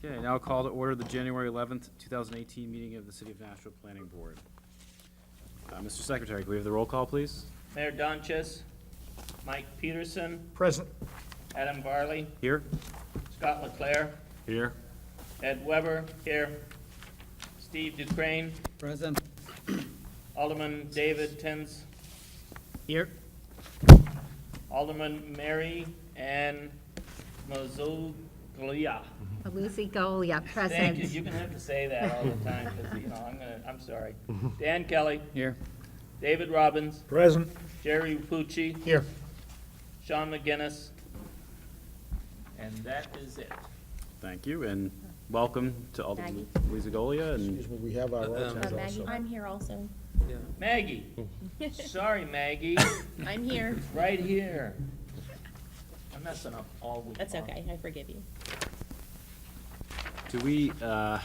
Okay, now I'll call to order the January 11th, 2018 meeting of the City of Nashville Planning Board. Mr. Secretary, can we have the roll call, please? Mayor Donches, Mike Peterson, Present. Adam Barley, Here? Scott Leclaire, Here. Ed Weber, here, Steve Dufresne, Present. Alderman David Tins, Here. Alderman Mary Ann Mazzoglia. Lucy Golia, present. Thank you, you're gonna have to say that all the time, because, I'm sorry. Dan Kelly, Here. David Robbins, Present. Jerry Pucci, Here. Sean McGinnis, and that is it. Thank you, and welcome to Alderman Maggie. Lizagolia, and Excuse me, we have our alternates Maggie, also. I'm here also. Maggie, sorry, Maggie, I'm here. right here. I'm messing up all week That's long. okay. I forgive you. do we, I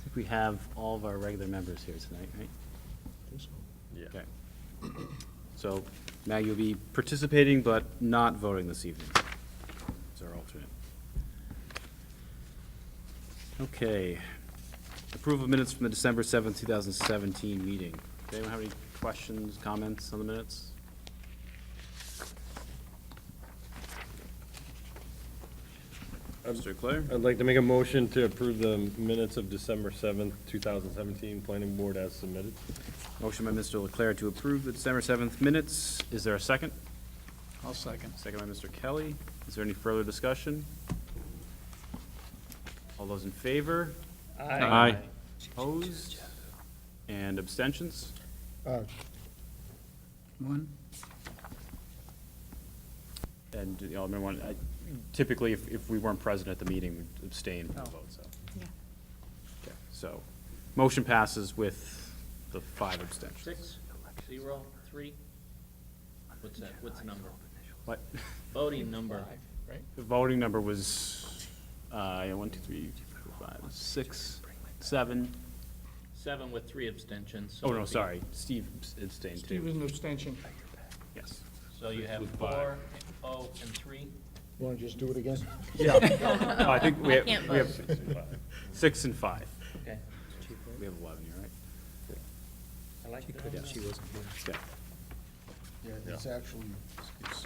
think we have all of our regular members here tonight, right? Yeah. Okay. So, Maggie will be participating but not voting this evening. As our alternate. Okay. Approval of minutes from the December 7th, 2017 meeting. Does anyone have any questions, comments on the minutes? Mr. Leclerc? I'd like to make a motion to approve the minutes of December 7th, 2017 Planning Board as submitted. Motion by Mr. Leclerc to approve the December 7th minutes. Is there a second? I'll second. Second by Mr. Kelly. Is there any further discussion? All those in favor? Aye. Opposed? And abstentions? One. And the Alderman one, typically, if we weren't present at the meeting, we'd abstain from the vote, so. Yeah. Okay, so, motion passes with the 5 abstentions. 6, 0, 3. What's that, what's the number? What? Voting number. The voting number was, 1, 2, 3, 4, 5, 6, 7. 7 with 3 abstentions. Oh, no, sorry, Steve abstained Steve too. is an abstention. Yes. So you have With 4, 5. 0, and 3. You want to just do it again? No, I think we I have, can't we have vote. 6 and 5. Okay. We have 11 here, right? I like that. Yeah. Yeah, it's actually,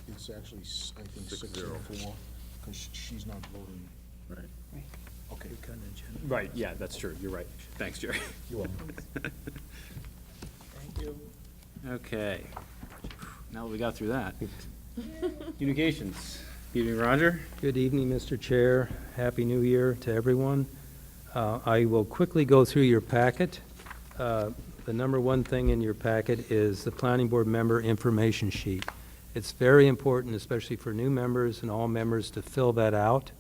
it's actually, I think, 6-4, because she's not voting. Right. Okay. Right, yeah, that's true, you're right. Thanks, Jerry. You're welcome. Thank you. Okay, now that we got through that. Communications. Evening, Roger. Good evening, Mr. Chair. Happy New Year to everyone. I will quickly go through your packet. The number one thing in your packet is the Planning Board member information sheet. It's very important, especially for new members and all members, to fill that out.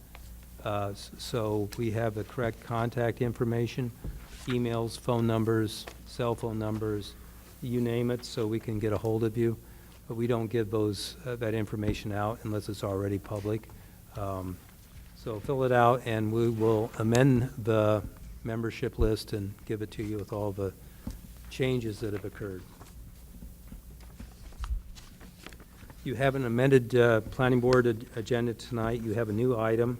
So we have the correct contact information, emails, phone numbers, cell phone numbers, you name it, so we can get a hold of you. But we don't give those, that information out unless it's already public. So fill it out, and we will amend the membership list and give it to you with all the changes that have occurred. You have an amended Planning Board agenda tonight. You have a new item.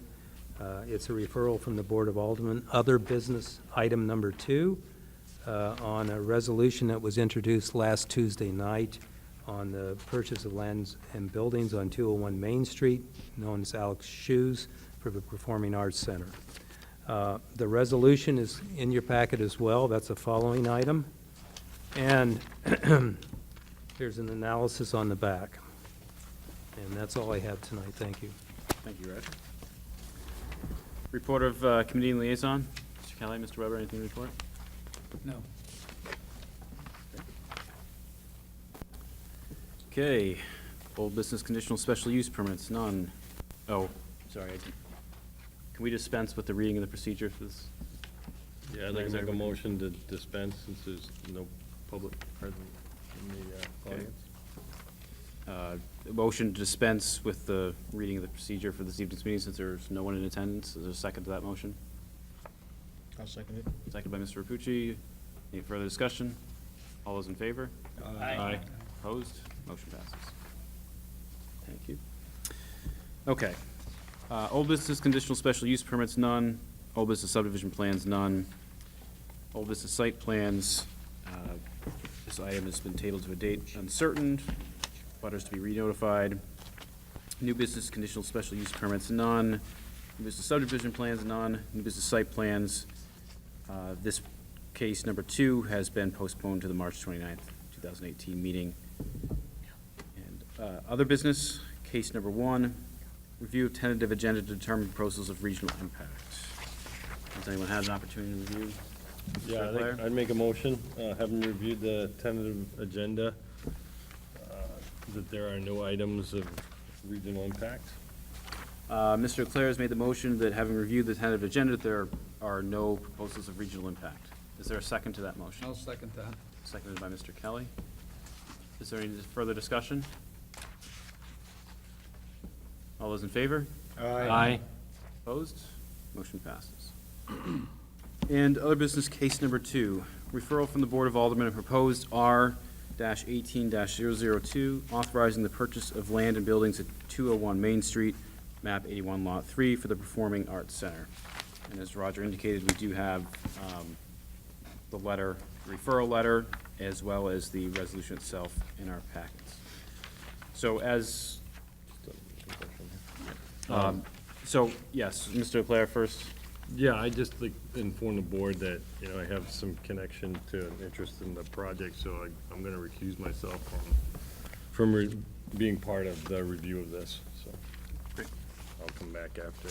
It's a referral from the Board of Aldermen, other business item number 2, on a resolution that was introduced last Tuesday night on the purchase of lands and buildings on 201 Main Street, known as Alex Shoes, for the Performing Arts Center. The resolution is in your packet as well. That's a following item. And here's an analysis on the back. And that's all I have tonight. Thank you. Thank you, Roger. Report of committee and liaison. Mr. Kelly, Mr. Weber, anything to report? No. Okay, old business conditional special use permits, none. Oh, sorry, can we dispense with the reading of the procedure for this? Yeah, I'd like to make a motion to dispense since there's no public present in the Okay. audience. A motion to dispense with the reading of the procedure for this evening's meeting since there's no one in attendance. Is there a second to that motion? I'll second it. Seconded by Mr. Rapucci. Any further discussion? All those in favor? Aye. Opposed? Motion passes. Thank you. Okay. Old business conditional special use permits, none. Old business subdivision plans, none. Old business site plans, this item has been tabled to a date uncertain. Butters to be re-notified. New business conditional special use permits, none. New business subdivision plans, none. New business site plans. This case number 2 has been postponed to the March 29th, 2018 meeting. And other business, case number 1, review of tentative agenda to determine proposals of regional impact. Has anyone had an opportunity to review? Yeah, Mr. I think Claire? I'd make a motion, having reviewed the tentative agenda, that there are no items of regional impact. Mr. Claire has made the motion that having reviewed the tentative agenda, there are no proposals of regional impact. Is there a second to that motion? I'll second that. Seconded by Mr. Kelly. Is there any further discussion? All those in favor? Aye. Opposed? Motion passes. And other business, case number 2, referral from the Board of Aldermen of proposed R-18-002, authorizing the purchase of land and buildings at 201 Main Street, map 81, lot 3, for the Performing Arts Center. And as Roger indicated, we do have the letter, referral letter, as well as the resolution itself in our packets. So as, yes, Mr. Claire first. Yeah, I just like inform the board that, you know, I have some connection to an interest in the project, so I'm gonna recuse myself from being part of the review of this, so. Great. I'll come back after.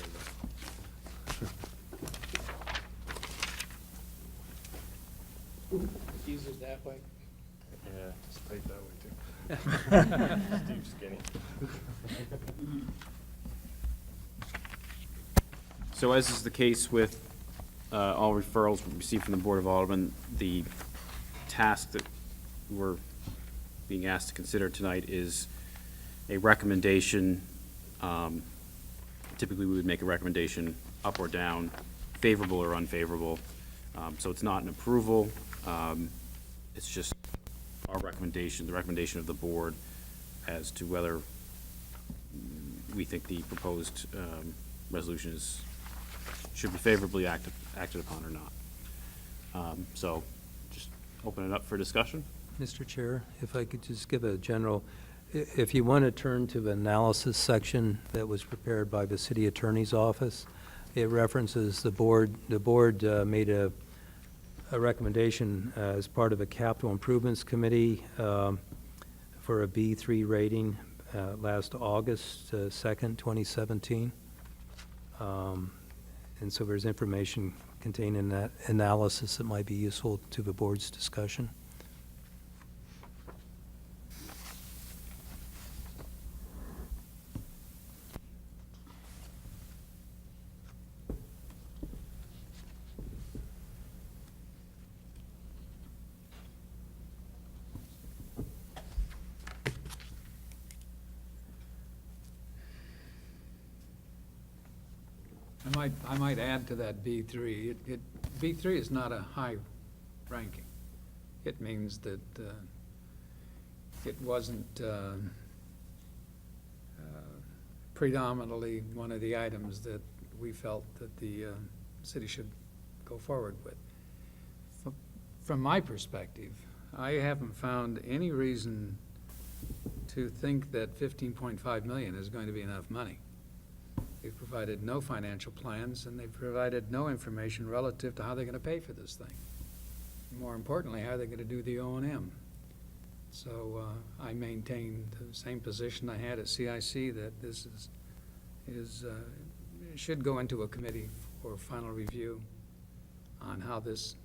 Use it that way. Yeah, it's tight that way too. Steve's skinny. So as is the case with all referrals we received from the Board of Aldermen, the task that we're being asked to consider tonight is a recommendation. Typically, we would make a recommendation up or down, favorable or unfavorable. So it's not an approval. It's just our recommendation, the recommendation of the board as to whether we think the proposed resolution should be favorably acted upon or not. So just open it up for discussion. Mr. Chair, if I could just give a general, if you want to turn to the analysis section that was prepared by the city attorney's office, it references the board made a recommendation as part of a capital improvements committee for a B3 rating last August 2nd, 2017. And so there's information contained in that analysis that might be useful to the board's discussion. I might add to that B3. B3 is not a high ranking. It means that it wasn't predominantly one of the items that we felt that the city should go forward with. From my perspective, I haven't found any reason to think that 15.5 million is going to be enough money. They've provided no financial plans, and they've provided no information relative to how they're going to pay for this thing. More importantly, how they're going to do the O&M. So I maintain the same position I had at CIC, that this should go into a committee for final review on how this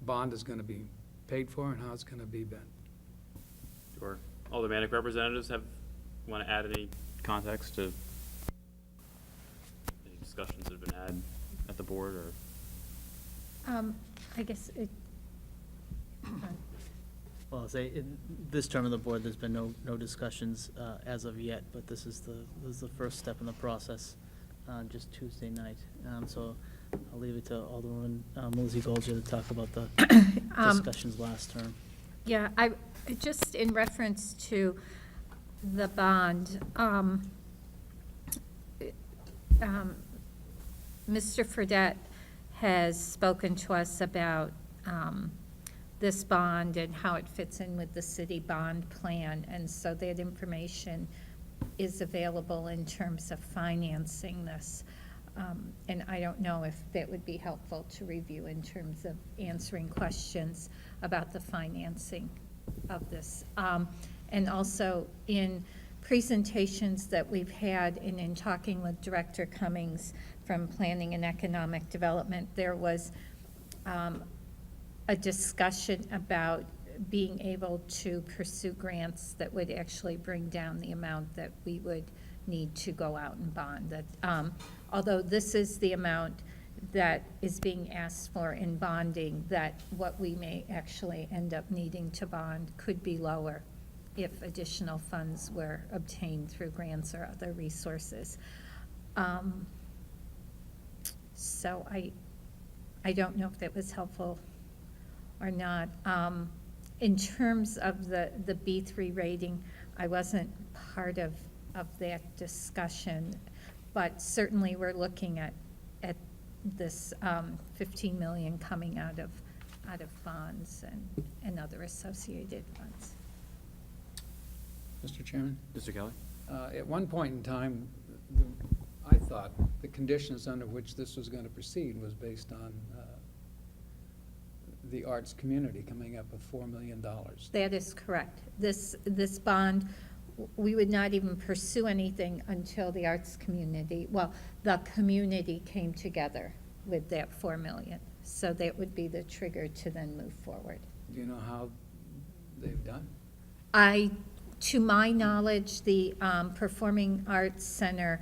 bond is going to be paid for and how it's going to be bent. Sure. All the Manic representatives want to add any context to any discussions that have been had at the board, or? I guess Well, I'll say, in this term of the board, there's been no discussions as of yet, but this is the first step in the process, just Tuesday night. So I'll leave it to Alderwoman Melissa Golger to talk about the discussions last term. Yeah, just in reference to the Mr. Fredette has spoken to us about this bond and how it fits in with the city bond plan, and so that information is available in terms of financing this. And I don't know if that would be helpful to review in terms of answering questions about the financing of this. And also in presentations that we've had and in talking with Director Cummings from Planning and Economic Development, there was a discussion about being able to pursue grants that would actually bring down the amount that we would need to go out and bond. That, although this is the amount that is being asked for in bonding, that what we may actually end up needing to bond could be lower if additional funds were obtained through grants or other resources. So I don't know if that was helpful or not. In terms of the B3 rating, I wasn't part of that discussion, but certainly we're looking at this 15 million coming out of bonds and other associated funds. Mr. Chairman? Mr. Kelly? At one point in time, I thought the conditions under which this was going to proceed was based on the arts community coming up with $4 million. That is correct. This bond, we would not even pursue anything until the arts community, well, the community came together with that 4 million. So that would be the trigger to then move forward. Do you know how they've done? To my knowledge, the Performing Arts Center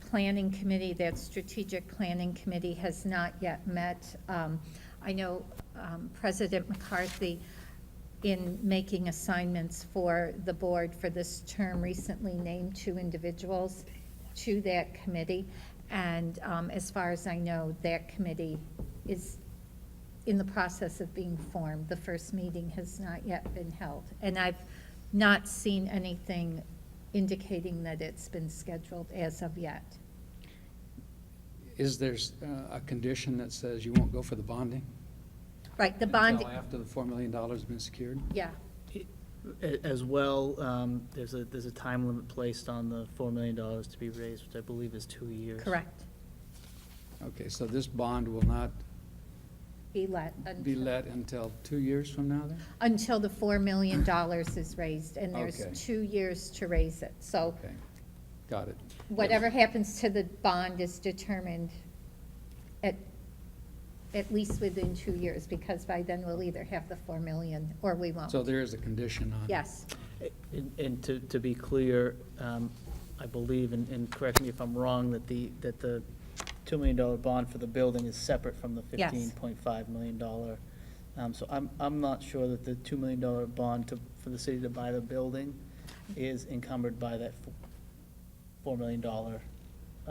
Planning Committee, that strategic planning committee, has not yet met. I know President McCarthy, in making assignments for the board for this term, recently named 2 individuals to that committee. And as far as I know, that committee is in the process of being formed. The first meeting has not yet been held. And I've not seen anything indicating that it's been scheduled as of yet. Is there a condition that says you won't go for the bonding? Right, the bond, Until after the $4 million has been secured? yeah, As well, there's a time limit placed on the $4 million to be raised, which I believe is 2 years. correct. Okay, so this bond will not Be let be let until 2 years from now, then? until the $4 million is raised, and there's Okay. 2 years to raise it. So Okay, got it. whatever happens to the bond is determined at least within 2 years, because by then we'll either have the 4 million or we won't. So there is a condition on it? Yes, And to be clear, I believe, and correct me if I'm wrong, that the $2 million bond for the building is separate from the Yes. $15.5 million. So I'm not sure that the $2 million bond for the city to buy the building is encumbered by that $4 million.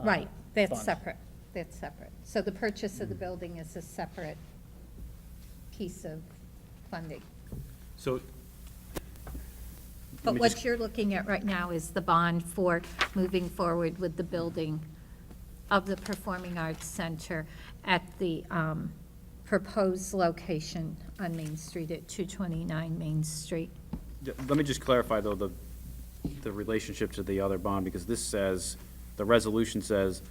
right, that's fund. separate, that's separate. So the purchase of the building is a separate piece of funding. So. But let me what just- you're looking at right now is the bond for moving forward with the building of the Performing Arts Center at the proposed location on Main Street at 229 Main Street. Let me just clarify, though, the relationship to the other bond, because this says, the resolution says,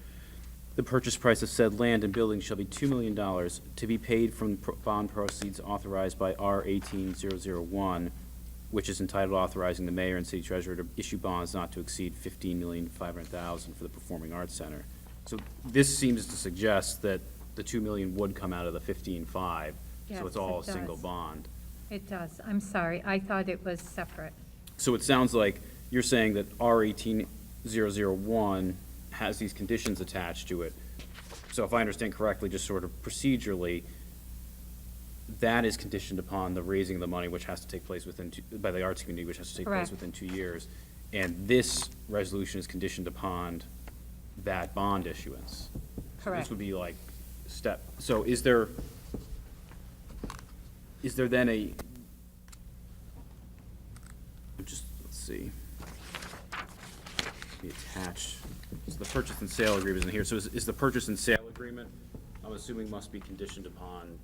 the purchase price of said land and building shall be $2 million to be paid from bond proceeds authorized by R 18001, which is entitled authorizing the mayor and city treasurer to issue bonds not to exceed $15,500,000 for the Performing Arts Center. So this seems to suggest that the 2 million would come out of the 15.5, Yes, so it's all a it single does. bond. It does, I'm sorry, I thought it was separate. So it sounds like you're saying that R 18001 has these conditions attached to it. So if I understand correctly, just sort of procedurally, that is conditioned upon the raising of the money, which has to take place by the arts community, which has to take place Correct. within 2 years. And this resolution is conditioned upon that bond issuance. So Correct. this would be like so is there then let's see. Be attached, so the purchase and sale agreement is in here, so is the purchase and sale agreement agreement, I'm assuming must be conditioned upon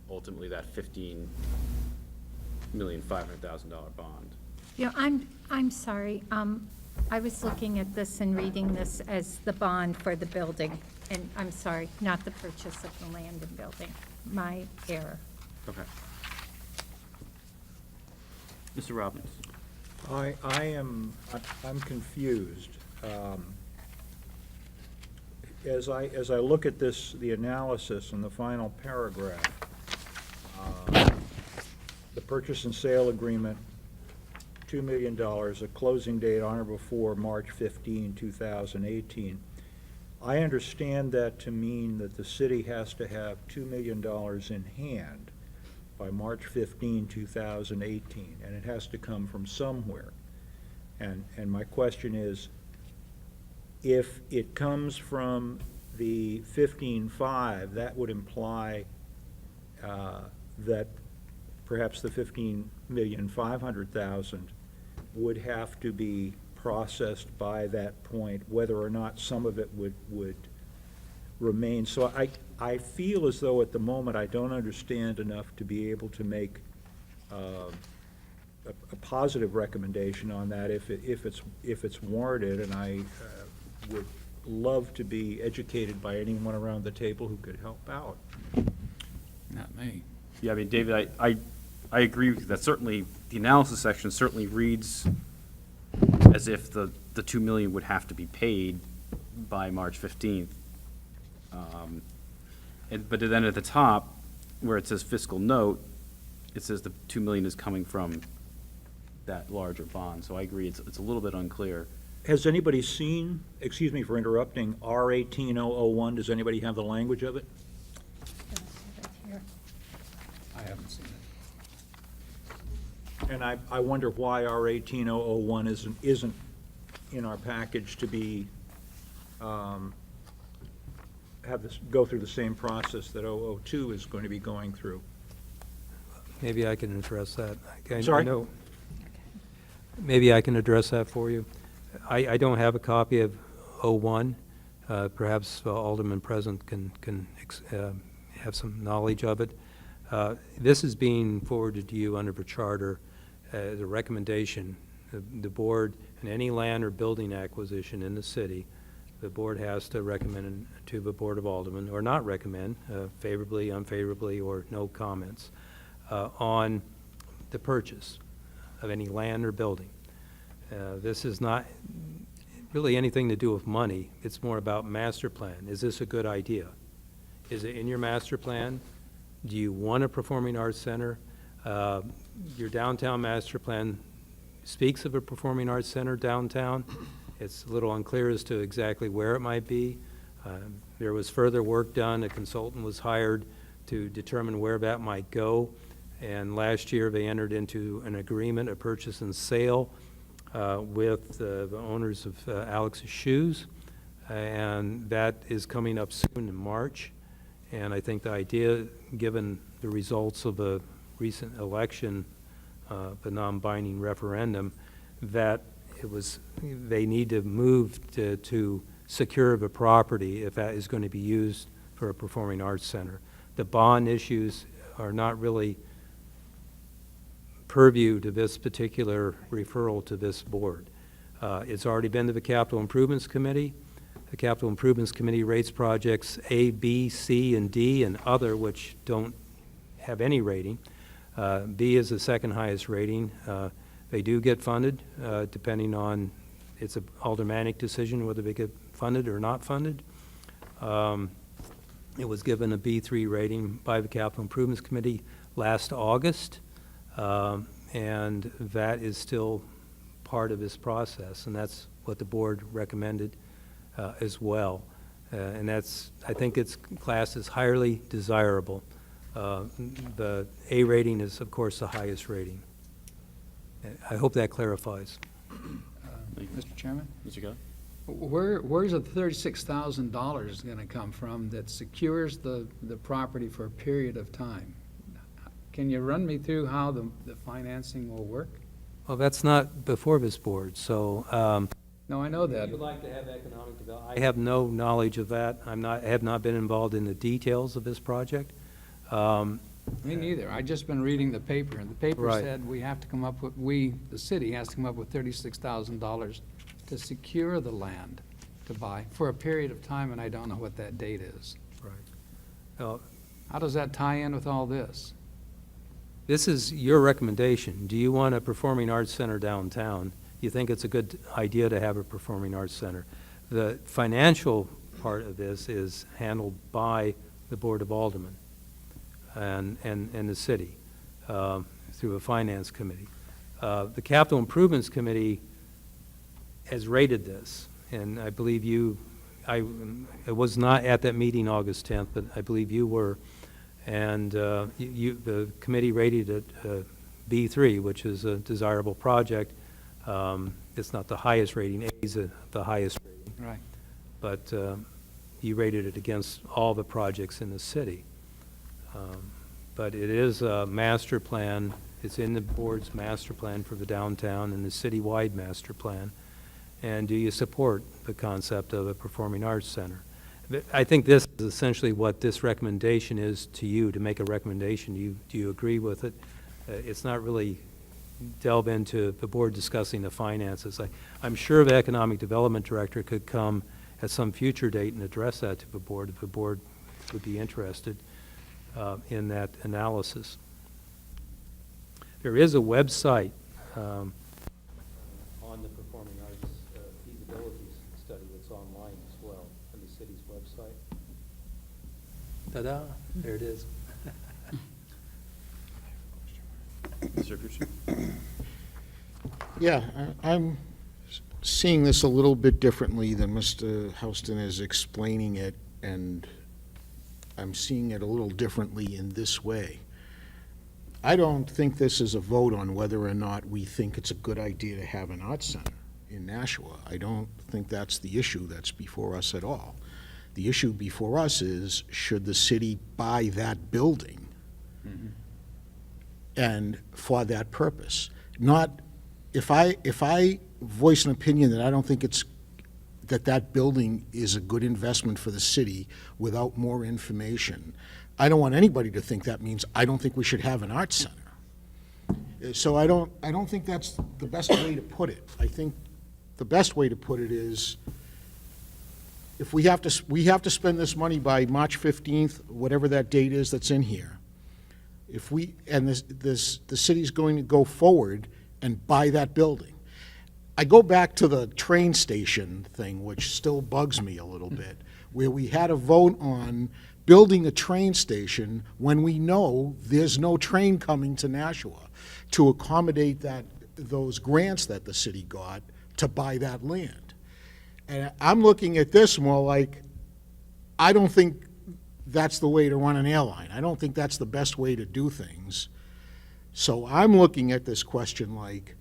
ultimately that $15,500,000 bond. You know, I'm sorry, I was looking at this and reading this as the bond for the building, and I'm sorry, not the purchase of the land and building. My error. Okay. Mr. Robbins? I'm confused. As I look at this, the analysis in the final paragraph, the purchase and sale agreement, $2 million, a closing date on or before March 15, 2018. I understand that to mean that the city has to have $2 million in hand by March 15, 2018, and it has to come from somewhere. And my question is, if it comes from the 15.5, that would imply that perhaps the 15,500,000 would have to be processed by that point, whether or not some of it would remain. So I feel as though at the moment I don't understand enough to be able to make a positive recommendation on that if it's warranted, and I would love to be educated by anyone around the table who could help out. Not me. Yeah, I mean, David, I agree with you. That certainly, the analysis section certainly reads as if the 2 million would have to be paid by March 15th. But then at the top, where it says fiscal note, it says the 2 million is coming from that larger bond. So I agree, it's a little bit unclear. Has anybody seen, excuse me for interrupting, R18001? Does anybody have the language of it? Right here. I haven't seen it. And I wonder why R18001 isn't in our package to be, have this, go through the same process that 002 is going to be going through. Maybe I can address that. I Sorry? know- Maybe I can address that for you. I don't have a copy of 01. Perhaps Alderman present can have some knowledge of it. This is being forwarded to you under the charter as a recommendation. The board, in any land or building acquisition in the city, the board has to recommend to the Board of Aldermen, or not recommend, favorably, unfavorably, or no comments, on the purchase of any land or building. This is not really anything to do with money. It's more about master plan. Is this a good idea? Is it in your master plan? Do you want a performing arts center? Your downtown master plan speaks of a performing arts center downtown. It's a little unclear as to exactly where it might be. There was further work done. A consultant was hired to determine where that might go. And last year, they entered into an agreement, a purchase and sale, with the owners of Alex's Shoes. And that is coming up soon in March. And I think the idea, given the results of a recent election, the non-binding referendum, that they need to move to secure the property if that is going to be used for a performing arts center. The bond issues are not really purview to this particular referral to this board. It's already been to the Capital Improvements Committee. The Capital Improvements Committee rates projects A, B, C, and D, and other which don't have any rating. B is the second highest rating. They do get funded, depending on, it's an aldermanic decision whether they get funded or not funded. It was given a B3 rating by the Capital Improvements Committee last August, and that is still part of this process, and that's what the board recommended as well. And that's, I think it's classed as highly desirable. The A rating is, of course, the highest rating. I hope that clarifies. Mr. Chairman? Mr. Kelly? Where's the $36,000 going to come from that secures the property for a period of time? Can you run me through how the financing will work? Well, that's not before this board, so No, No, I know that. If you'd like to have economic development, I have no knowledge of that. I have not been involved in the details of this project. Me neither. I just been reading the paper, and the paper Right. said we have to come up with, the city has to come up with $36,000 to secure the land to buy for a period of time, and I don't know what that date is. Uh, How does that tie in with all this? This is your recommendation. Do you want a performing arts center downtown? You think it's a good idea to have a performing arts center? The financial part of this is handled by the Board of Aldermen and the city through a finance committee. The Capital Improvements Committee has rated this, and I believe I was not at that meeting August 10th, but I believe you were. And the committee rated it B3, which is a desirable project. It's not the highest rating. A is the highest rating. Right. But you rated it against all the projects in the city. But it is a master plan. It's in the board's master plan for the downtown and the citywide master plan. And do you support the concept of a performing arts center? I think this is essentially what this recommendation is to you, to make a recommendation. Do you agree with it? It's not really delve into the board discussing the finances. I'm sure the economic development director could come at some future date and address that to the board if the board would be interested in that analysis. There is a website on the performing arts feasibility study that's online as well, on the city's website. Ta-da, there it is. Mr. Kuchar? Yeah, I'm seeing this a little bit differently than Mr. Houston is explaining it, and I'm seeing it a little differently in this way. I don't think this is a vote on whether or not we think it's a good idea to have an arts center in Nashua. I don't think that's the issue that's before us at all. The issue before us is, should the city buy that building and for that purpose? Not, if I voice an opinion that I don't think that building is a good investment for the city without more information, I don't want anybody to think that means I don't think we should have an arts center. So I don't think that's the best way to put it. I think the best way to put it is, if we have to spend this money by March 15th, whatever that date is that's in here, the city's going to go forward and buy that building. I go back to the train station thing, which still bugs me a little bit, where we had a vote on building a train station when we know there's no train coming to Nashua to accommodate those grants that the city got to buy that land. And I'm looking at this more like, I don't think that's the way to run an airline. I don't think that's the best way to do things. So I'm looking at this question like,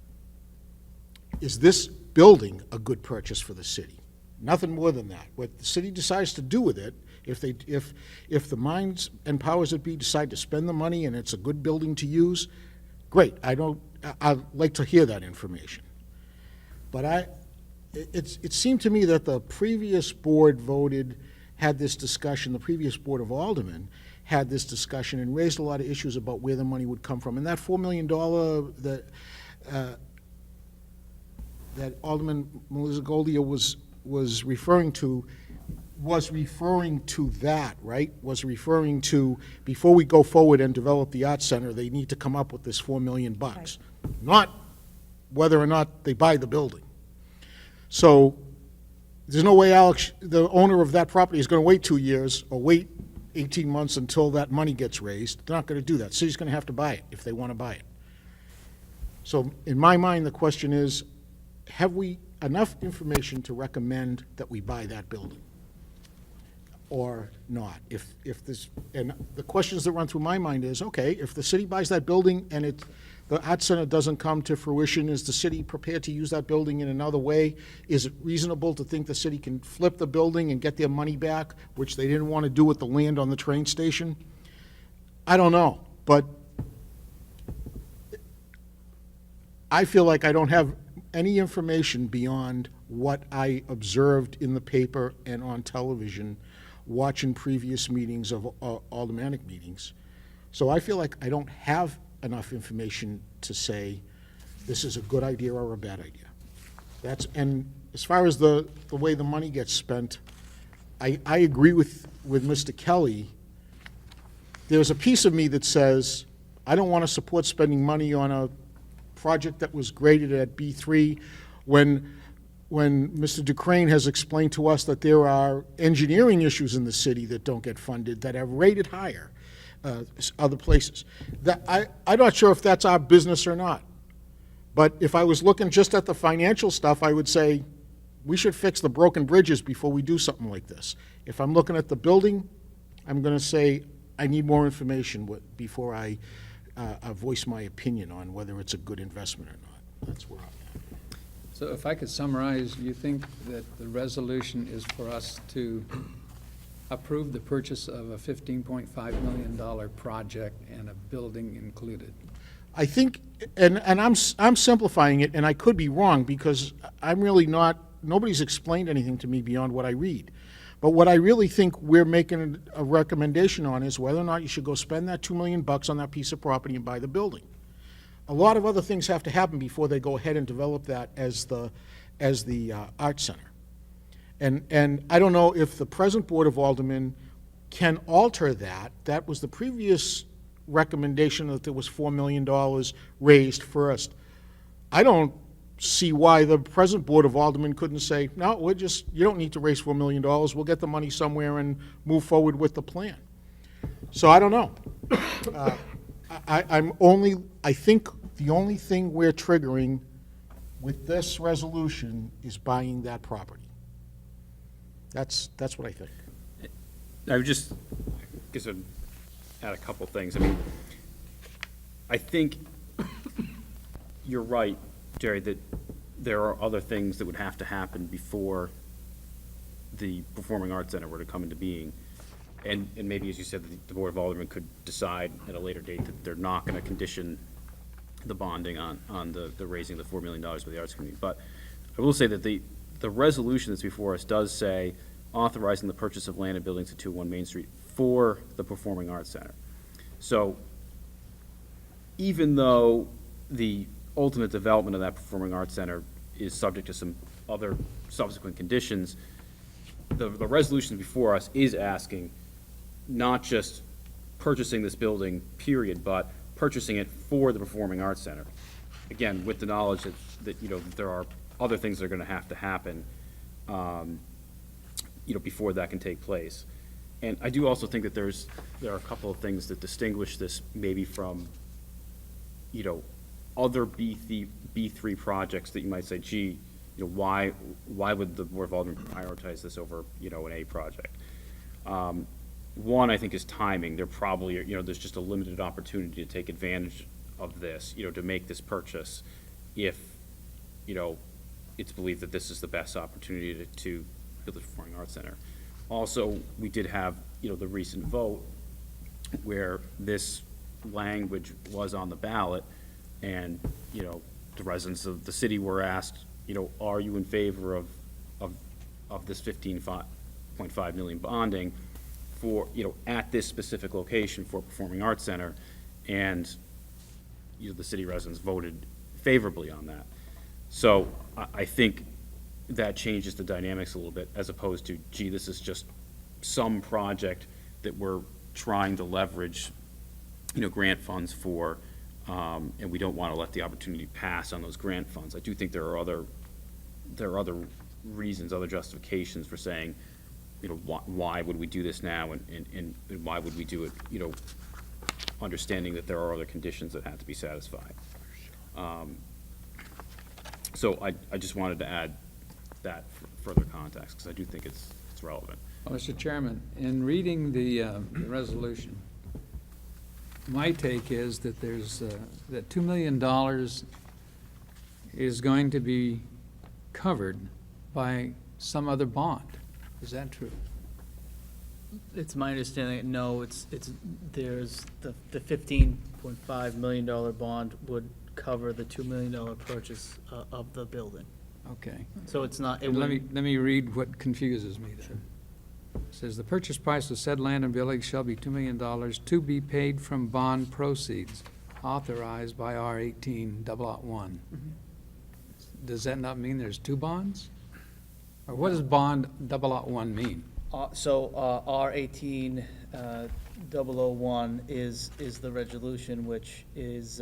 is this building a good purchase for the city? Nothing more than that. What the city decides to do with it, if the minds and powers that be decide to spend the money and it's a good building to use, great. I'd like to hear that information. But it seemed to me that the previous board had this discussion, the previous Board of Aldermen had this discussion and raised a lot of issues about where the money would come from. And that $4 million that Alderman Melissa Goldia was referring to that, right? Was referring to, before we go forward and develop the Arts Center, they need to come up with this $4 million. Right. Not whether or not they buy the building. So there's no way Alex, the owner of that property, is going to wait 2 years or wait 18 months until that money gets raised. They're not going to do that. The city's going to have to buy it if they want to buy it. So in my mind, the question is, have we enough information to recommend that we buy that building or not? If this, and the questions that run through my mind is, okay, if the city buys that building and the Arts Center doesn't come to fruition, is the city prepared to use that building in another way? Is it reasonable to think the city can flip the building and get their money back, which they didn't want to do with the land on the train station? I don't know, but I feel like I don't have any information beyond what I observed in the paper and on television, watching previous meetings of aldermanic meetings. So I feel like I don't have enough information to say this is a good idea or a bad idea. And as far as the way the money gets spent, I agree with Mr. Kelly. There's a piece of me that says, I don't want to support spending money on a project that was graded at B3 when Mr. Ducrane has explained to us that there are engineering issues in the city that don't get funded, that are rated higher, other places. I'm not sure if that's our business or not. But if I was looking just at the financial stuff, I would say, we should fix the broken bridges before we do something like this. If I'm looking at the building, I'm going to say, I need more information before I voice my opinion on whether it's a good investment or not. That's where I'm at. So if I could summarize, you think that the resolution is for us to approve the purchase of a $15.5 million project and a building included? I think, and I'm simplifying it, and I could be wrong, because I'm really not, nobody's explained anything to me beyond what I read. But what I really think we're making a recommendation on is whether or not you should go spend that $2 million on that piece of property and buy the building. A lot of other things have to happen before they go ahead and develop that as the art center. And I don't know if the present Board of Aldermen can alter that. That was the previous recommendation, that there was $4 million raised first. I don't see why the present Board of Aldermen couldn't say, no, you don't need to raise $4 million, we'll get the money somewhere and move forward with the plan. So I don't know. I think the only thing we're triggering with this resolution is buying that property. That's what I think. I would just, guess I'd add a couple things. I mean, I think you're right, Jerry, that there are other things that would have to happen before the Performing Arts Center were to come into being. And maybe, as you said, the Board of Aldermen could decide at a later date that they're not going to condition the bonding on the raising the $4 million for the arts community. But I will say that the resolution that's before us does say authorizing the purchase of land and buildings at 201 Main Street for the Performing Arts Center. So even though the ultimate development of that Performing Arts Center is subject to some other subsequent conditions, the resolution before us is asking not just purchasing this building, period, but purchasing it for the Performing Arts Center. Again, with the knowledge that there are other things that are going to have to happen, before that can take place. And I do also think that there are a couple of things that distinguish this maybe from, other B3 projects that you might say, gee, why would the Board of Aldermen prioritize this over, an A project? One, I think, is timing. There probably, there's just a limited opportunity to take advantage of this, to make this purchase if, it's believed that this is the best opportunity to build the Performing Arts Center. Also, we did have, the recent vote where this language was on the ballot, and, the residents of the city were asked, are you in favor of this $15.5 million bonding for, at this specific location for Performing Arts Center? And, the city residents voted favorably on that. So I think that changes the dynamics a little bit, as opposed to, gee, this is just some project that we're trying to leverage, grant funds for, and we don't want to let the opportunity pass on those grant funds. I do think there are other reasons, other justifications for saying, why would we do this now, and why would we do it, understanding that there are other conditions that have to be satisfied. So I just wanted to add that for further context, because I do think it's relevant. Well, Mr. Chairman, in reading the resolution, my take is that that $2 million is going to be covered by some other bond. Is that true? It's my understanding that no, there's the $15.5 million bond would cover the $2 million purchase of the building. Okay. So it's not, it And let wouldn't, me read what confuses me then. It says, "The purchase price of said land and building shall be $2 million to be paid from bond proceeds authorized by R18 1. Does that not mean there's two bonds? Or what does bond 1 mean? R 18-001 is the resolution which is,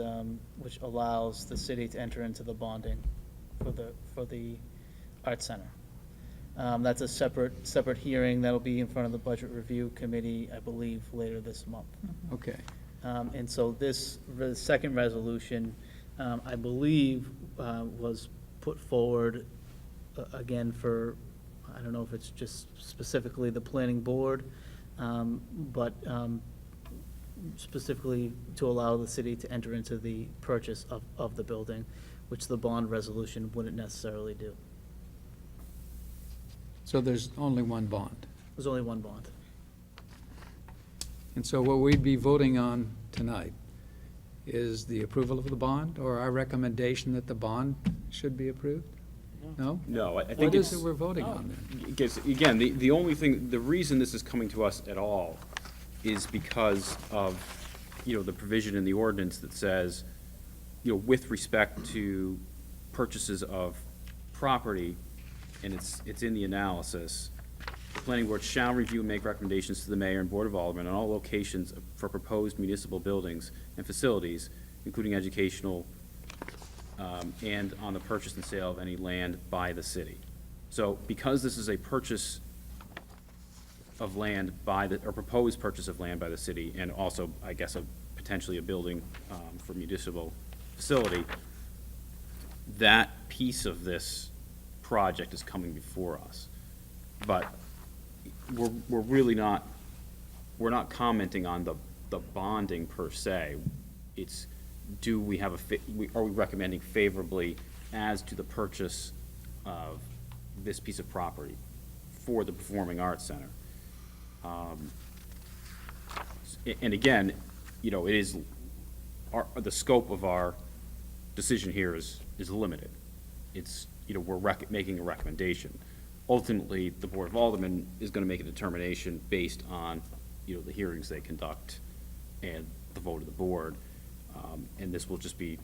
which allows the city to enter into the bonding for the Arts Center. That's a separate hearing that'll be in front of the Budget Review Committee, I believe, later this month. Okay. And so the second resolution, I believe, was put forward again for, I don't know if it's just specifically the planning board, but specifically to allow the city to enter into the purchase of the building, which the bond resolution wouldn't necessarily do. So there's only one bond. There's only one bond. And so what we'd be voting on tonight is the approval of the bond, or our recommendation that the bond should be approved? No? No, I think What it's. is it we're voting on then? Because, again, the only thing, the reason this is coming to us at all is because of, the provision in the ordinance that says, with respect to purchases of property, and it's in the analysis, the planning board shall review and make recommendations to the mayor and board of aldermen on all locations for proposed municipal buildings and facilities, including educational, and on the purchase and sale of any land by the city. So because this is a purchase of land or proposed purchase of land by the city, and also, I guess, potentially a building for municipal facility, that piece of this project is coming before us. But we're really not, we're not commenting on the bonding per se. It's, do we have are we recommending favorably as to the purchase of this piece of property for the Performing Arts Center? And again, it is, the scope of our decision here is limited. It's, we're making a recommendation. Ultimately, the Board of Aldermen is gonna make a determination based on, the hearings they conduct and the vote of the board. And this will just be,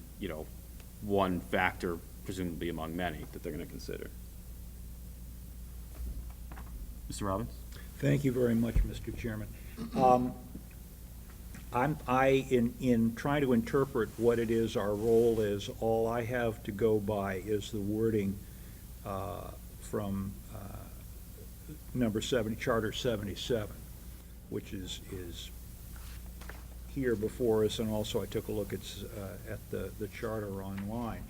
one factor, presumably among many, that they're gonna consider. Mr. Robbins? Thank you very much, Mr. Chairman. In trying to interpret what it is our role is, all I have to go by is the wording from number 70, Charter 77, which is here before us, and also I took a look at the charter online.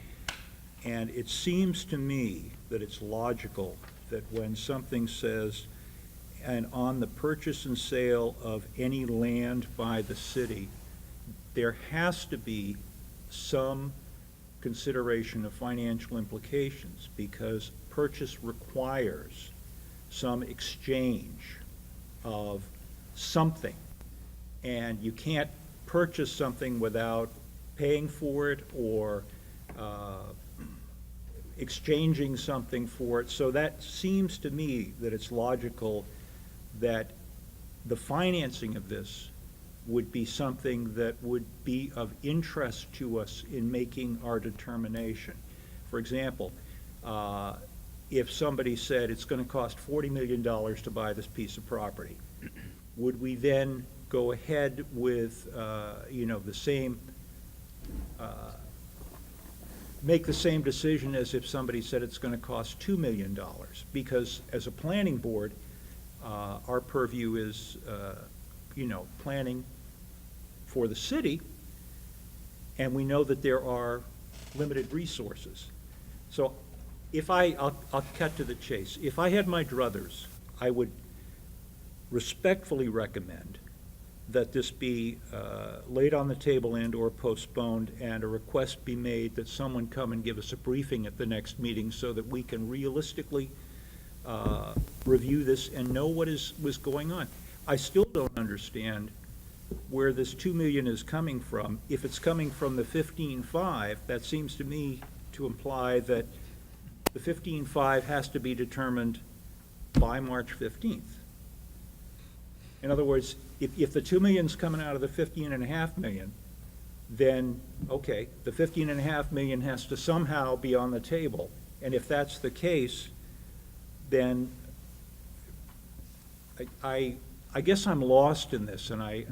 And it seems to me that it's logical that when something says, and on the purchase and sale of any land by the city, there has to be some consideration of financial implications, because purchase requires some exchange of something. And you can't purchase something without paying for it or exchanging something for it. So that seems to me that it's logical that the financing of this would be something that would be of interest to us in making our determination. For example, if somebody said it's going to cost $40 million to buy this piece of property, would we then go ahead with, the same, make the same decision as if somebody said it's going to cost $2 million? Because as a planning board, our purview is, planning for the city, and we know that there are limited resources. So I'll cut to the chase. If I had my druthers, I would respectfully recommend that this be laid on the table and/or postponed, and a request be made that someone come and give us a briefing at the next meeting so that we can realistically review this and know what was going on. I still don't understand where this $2 million is coming from. If it's coming from the 15.5, that seems to me to imply that the 15.5 has to be determined by March 15th. In other words, if the 2 million's coming out of the 15.5 million, then, okay, the 15.5 million has to somehow be on the table. And if that's the case, then I guess I'm lost in this, and I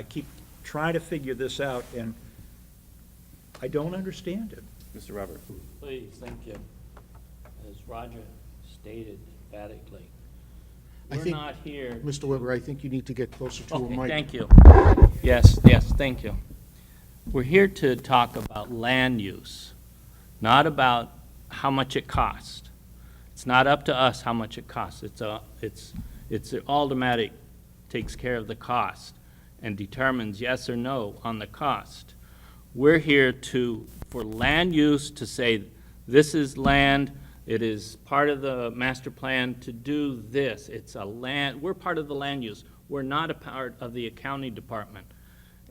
keep trying to figure this out, and I don't understand it. Mr. Robert? Please, thank you. As Roger stated emphatically, I we're think- not here. Mr. Weber, I think you need to get closer to a Okay, mic. thank you. Yes, thank you. We're here to talk about land use, not about how much it costs. It's not up to us how much it costs. It's automatic, takes care of the cost and determines yes or no on the cost. We're here for land use to say, this is land, it is part of the master plan to do this. It's a land, we're part of the land use. We're not a part of the accounting department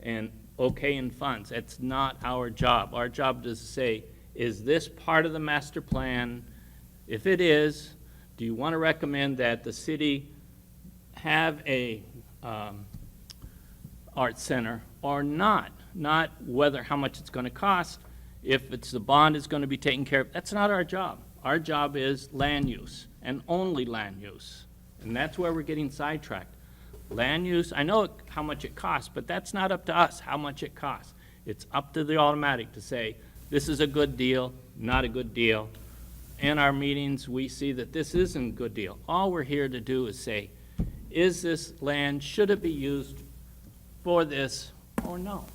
and in funds. It's not our job. Our job is to say, is this part of the master plan? If it is, do you want to recommend that the city have a art center or not? Not how much it's going to cost. If it's the bond is going to be taken care of, that's not our job. Our job is land use and only land use. And that's where we're getting sidetracked. Land use, I know how much it costs, but that's not up to us how much it costs. It's up to the automatic to say, this is a good deal, not a good deal. In our meetings, we see that this isn't a good deal. All we're here to do is say, is this land, should it be used for this or no?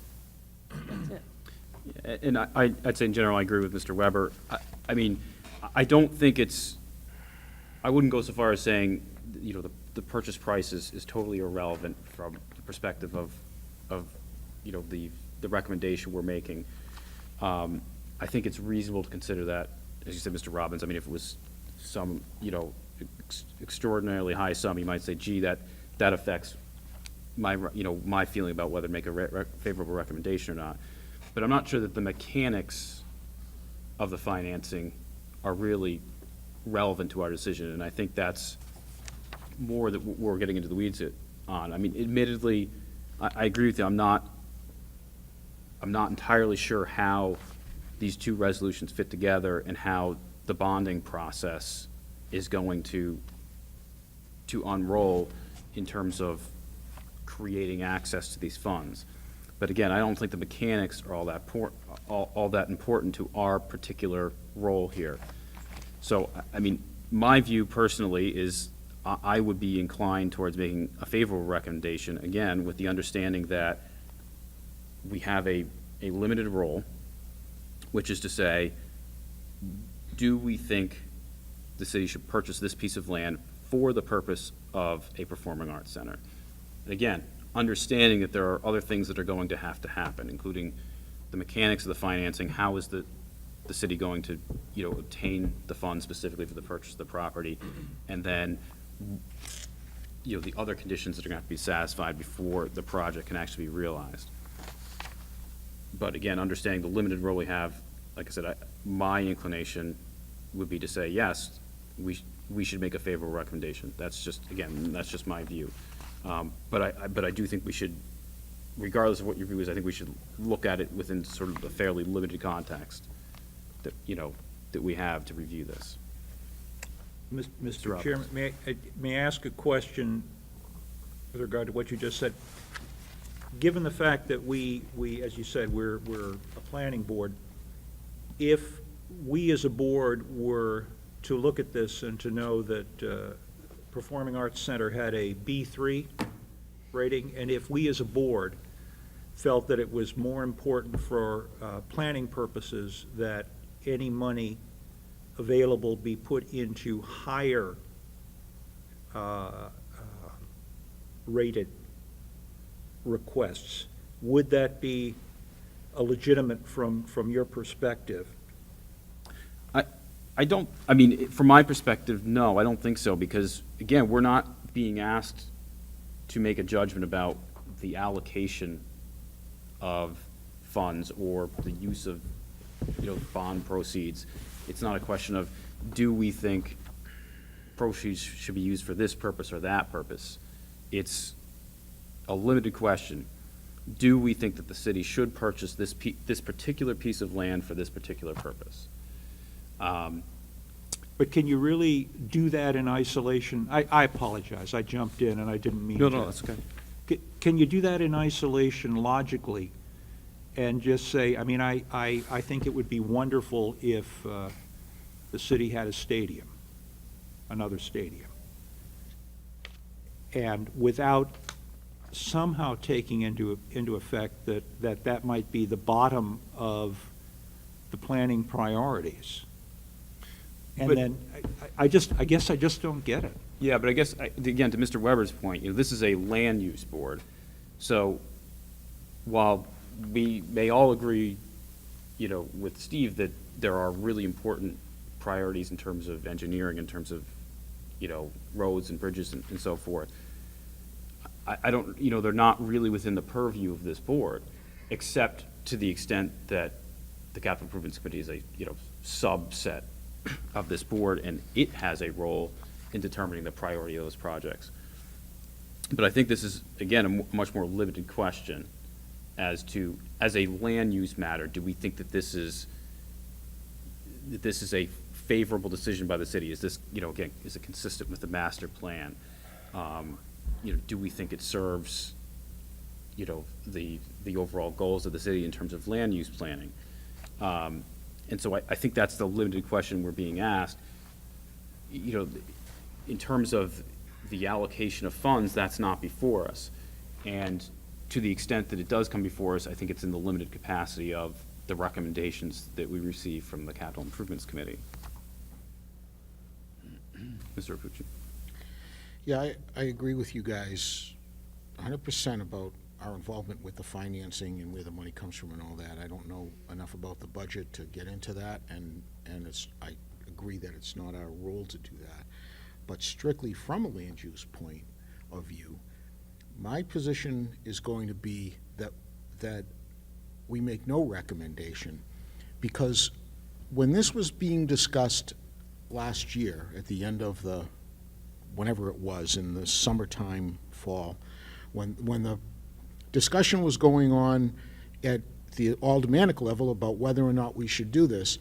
That's it. And I'd say in general, I agree with Mr. Weber. I mean, I don't think I wouldn't go so far as saying, the purchase price is totally irrelevant from the perspective of the recommendation we're making. I think it's reasonable to consider that, as you said, Mr. Robbins, I mean, if it was some, extraordinarily high sum, you might say, gee, that affects my feeling about whether to make a favorable recommendation or not. But I'm not sure that the mechanics of the financing are really relevant to our decision, and I think that's more that we're getting into the weeds on. I mean, admittedly, I agree with you. I'm not entirely sure how these two resolutions fit together and how the bonding process is going to unroll in terms of creating access to these funds. But again, I don't think the mechanics are all that important to our particular role here. So, I mean, my view personally is I would be inclined towards making a favorable recommendation, again, with the understanding that we have a limited role, which is to say, do we think the city should purchase this piece of land for the purpose of a performing arts center? And again, understanding that there are other things that are going to have to happen, including the mechanics of the financing. How is the city going to, obtain the funds specifically for the purchase of the property? And then, the other conditions that are going to have to be satisfied before the project can actually be realized. But again, understanding the limited role we have, like I said, my inclination would be to say, yes, we should make a favorable recommendation. That's just my view. But I do think we should, regardless of what your view is, I think we should look at it within sort of a fairly limited context that, that we have to review this. Mr. Robbins. Chairman, may I ask a question with regard to what you just said? Given the fact that we, as you said, we're a planning board, if we as a board were to look at this and to know that Performing Arts Center had a B3 rating, and if we as a board felt that it was more important for planning purposes that any money available be put into higher rated requests, would that be a legitimate from your perspective? From my perspective, no, I don't think so, because, again, we're not being asked to make a judgment about the allocation of funds or the use of, bond proceeds. It's not a question of, do we think proceeds should be used for this purpose or that purpose? It's a limited question. Do we think that the city should purchase this particular piece of land for this particular purpose? But can you really do that in isolation? I apologize, I jumped in and I didn't mean to. No, that's okay. Can you do that in isolation logically and just say, I mean, I think it would be wonderful if the city had a stadium, another stadium. And without somehow taking into effect that might be the bottom of the planning priorities. And But- then, I guess I just don't get it. Yeah, but I guess, again, to Mr. Weber's point, this is a land use board. So while we may all agree, with Steve that there are really important priorities in terms of engineering, in terms of, roads and bridges and so forth, I don't, they're not really within the purview of this board, except to the extent that the Capital Improvements Committee is a, subset of this board, and it has a role in determining the priority of those projects. But I think this is, again, a much more limited question as a land use matter, do we think that this is a favorable decision by the city? Is this, again, is it consistent with the master plan? Do we think it serves, the overall goals of the city in terms of land use planning? And so I think that's the limited question we're being asked. In terms of the allocation of funds, that's not before us. And to the extent that it does come before us, I think it's in the limited capacity of the recommendations that we receive from the Capital Improvements Committee. Mr. Apucci. Yeah, I agree with you guys 100% about our involvement with the financing and where the money comes from and all that. I don't know enough about the budget to get into that, and I agree that it's not our role to do that. But strictly from a land use point of view, my position is going to be that we make no recommendation, because when this was being discussed last year at the end of whenever it was, in the summertime, fall, when the discussion was going on at the aldermanic level about whether or not we should do this,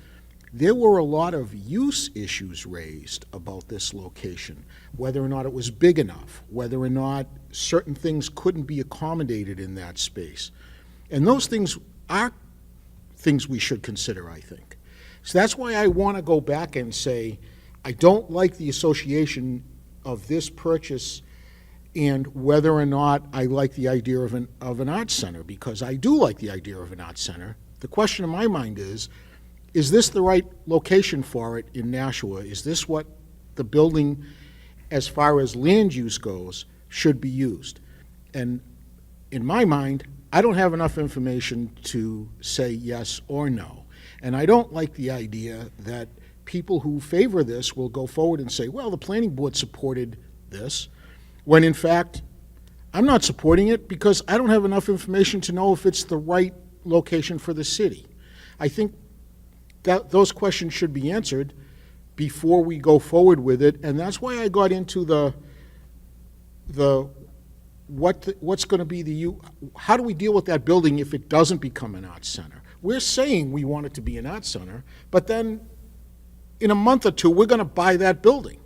there were a lot of use issues raised about this location, whether or not it was big enough, whether or not certain things couldn't be accommodated in that space. And those things are things we should consider, I think. So that's why I want to go back and say, I don't like the association of this purchase and whether or not I like the idea of an arts center, because I do like the idea of an arts center. The question in my mind is this the right location for it in Nashua? Is this what the building, as far as land use goes, should be used? And in my mind, I don't have enough information to say yes or no. And I don't like the idea that people who favor this will go forward and say, well, the planning board supported this, when in fact, I'm not supporting it because I don't have enough information to know if it's the right location for the city. I think that those questions should be answered before we go forward with it, and that's why I got into what's going to be how do we deal with that building if it doesn't become an arts center? We're saying we want it to be an arts center, but then in a month or two, we're going to buy that building.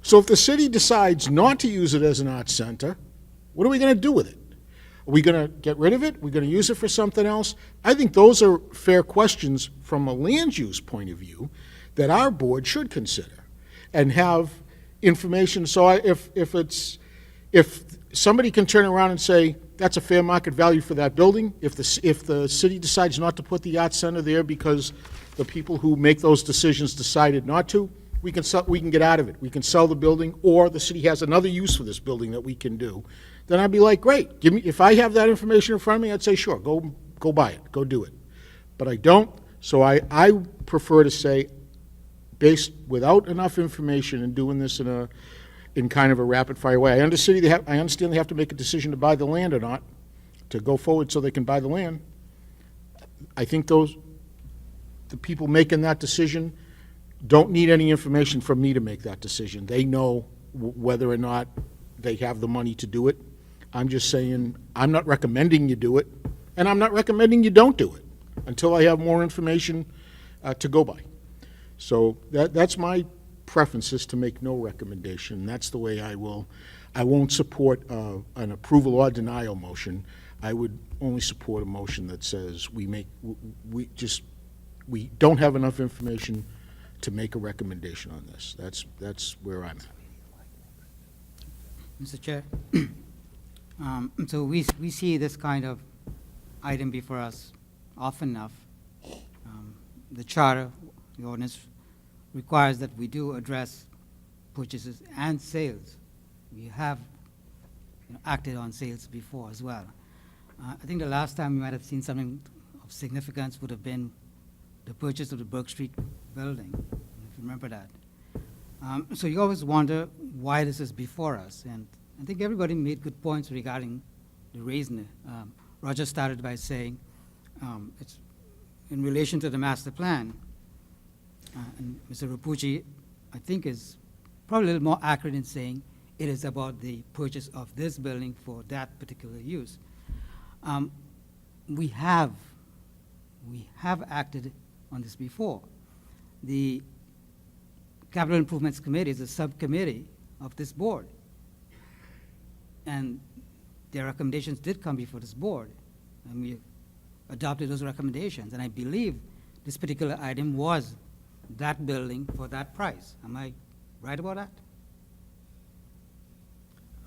So if the city decides not to use it as an arts center, what are we going to do with it? Are we going to get rid of it? Are we going to use it for something else? I think those are fair questions from a land use point of view that our board should consider and have information. So if somebody can turn around and say, that's a fair market value for that building, if the city decides not to put the arts center there because the people who make those decisions decided not to, we can get out of it. We can sell the building, or the city has another use for this building that we can do. Then I'd be like, great, if I have that information in front of me, I'd say, sure, go buy it, go do it. But I don't, so I prefer to say, without enough information and doing this in kind of a rapid-fire way. I understand they have to make a decision to buy the land or not, to go forward so they can buy the land. I think the people making that decision don't need any information from me to make that decision. They know whether or not they have the money to do it. I'm just saying, I'm not recommending you do it, and I'm not recommending you don't do it until I have more information to go by. So that's my preference, is to make no recommendation. That's the way I won't support an approval or denial motion. I would only support a motion that says we don't have enough information to make a recommendation on this. That's where I'm at. Mr. Chair, so we see this kind of item before us often enough. The charter, the ordinance requires that we do address purchases and sales. We have acted on sales before as well. I think the last time we might have seen something of significance would have been the purchase of the Burke Street building, if you remember that. So you always wonder why this is before us, and I think everybody made good points regarding the reason. Roger started by saying it's in relation to the master plan, and Mr. Rapucci, I think, is probably a little more accurate in saying it is about the purchase of this building for that particular use. We have acted on this before. The Capital Improvements Committee is a subcommittee of this board, and their recommendations did come before this board, and we adopted those recommendations, and I believe this particular item was that building for that price. Am I right about that?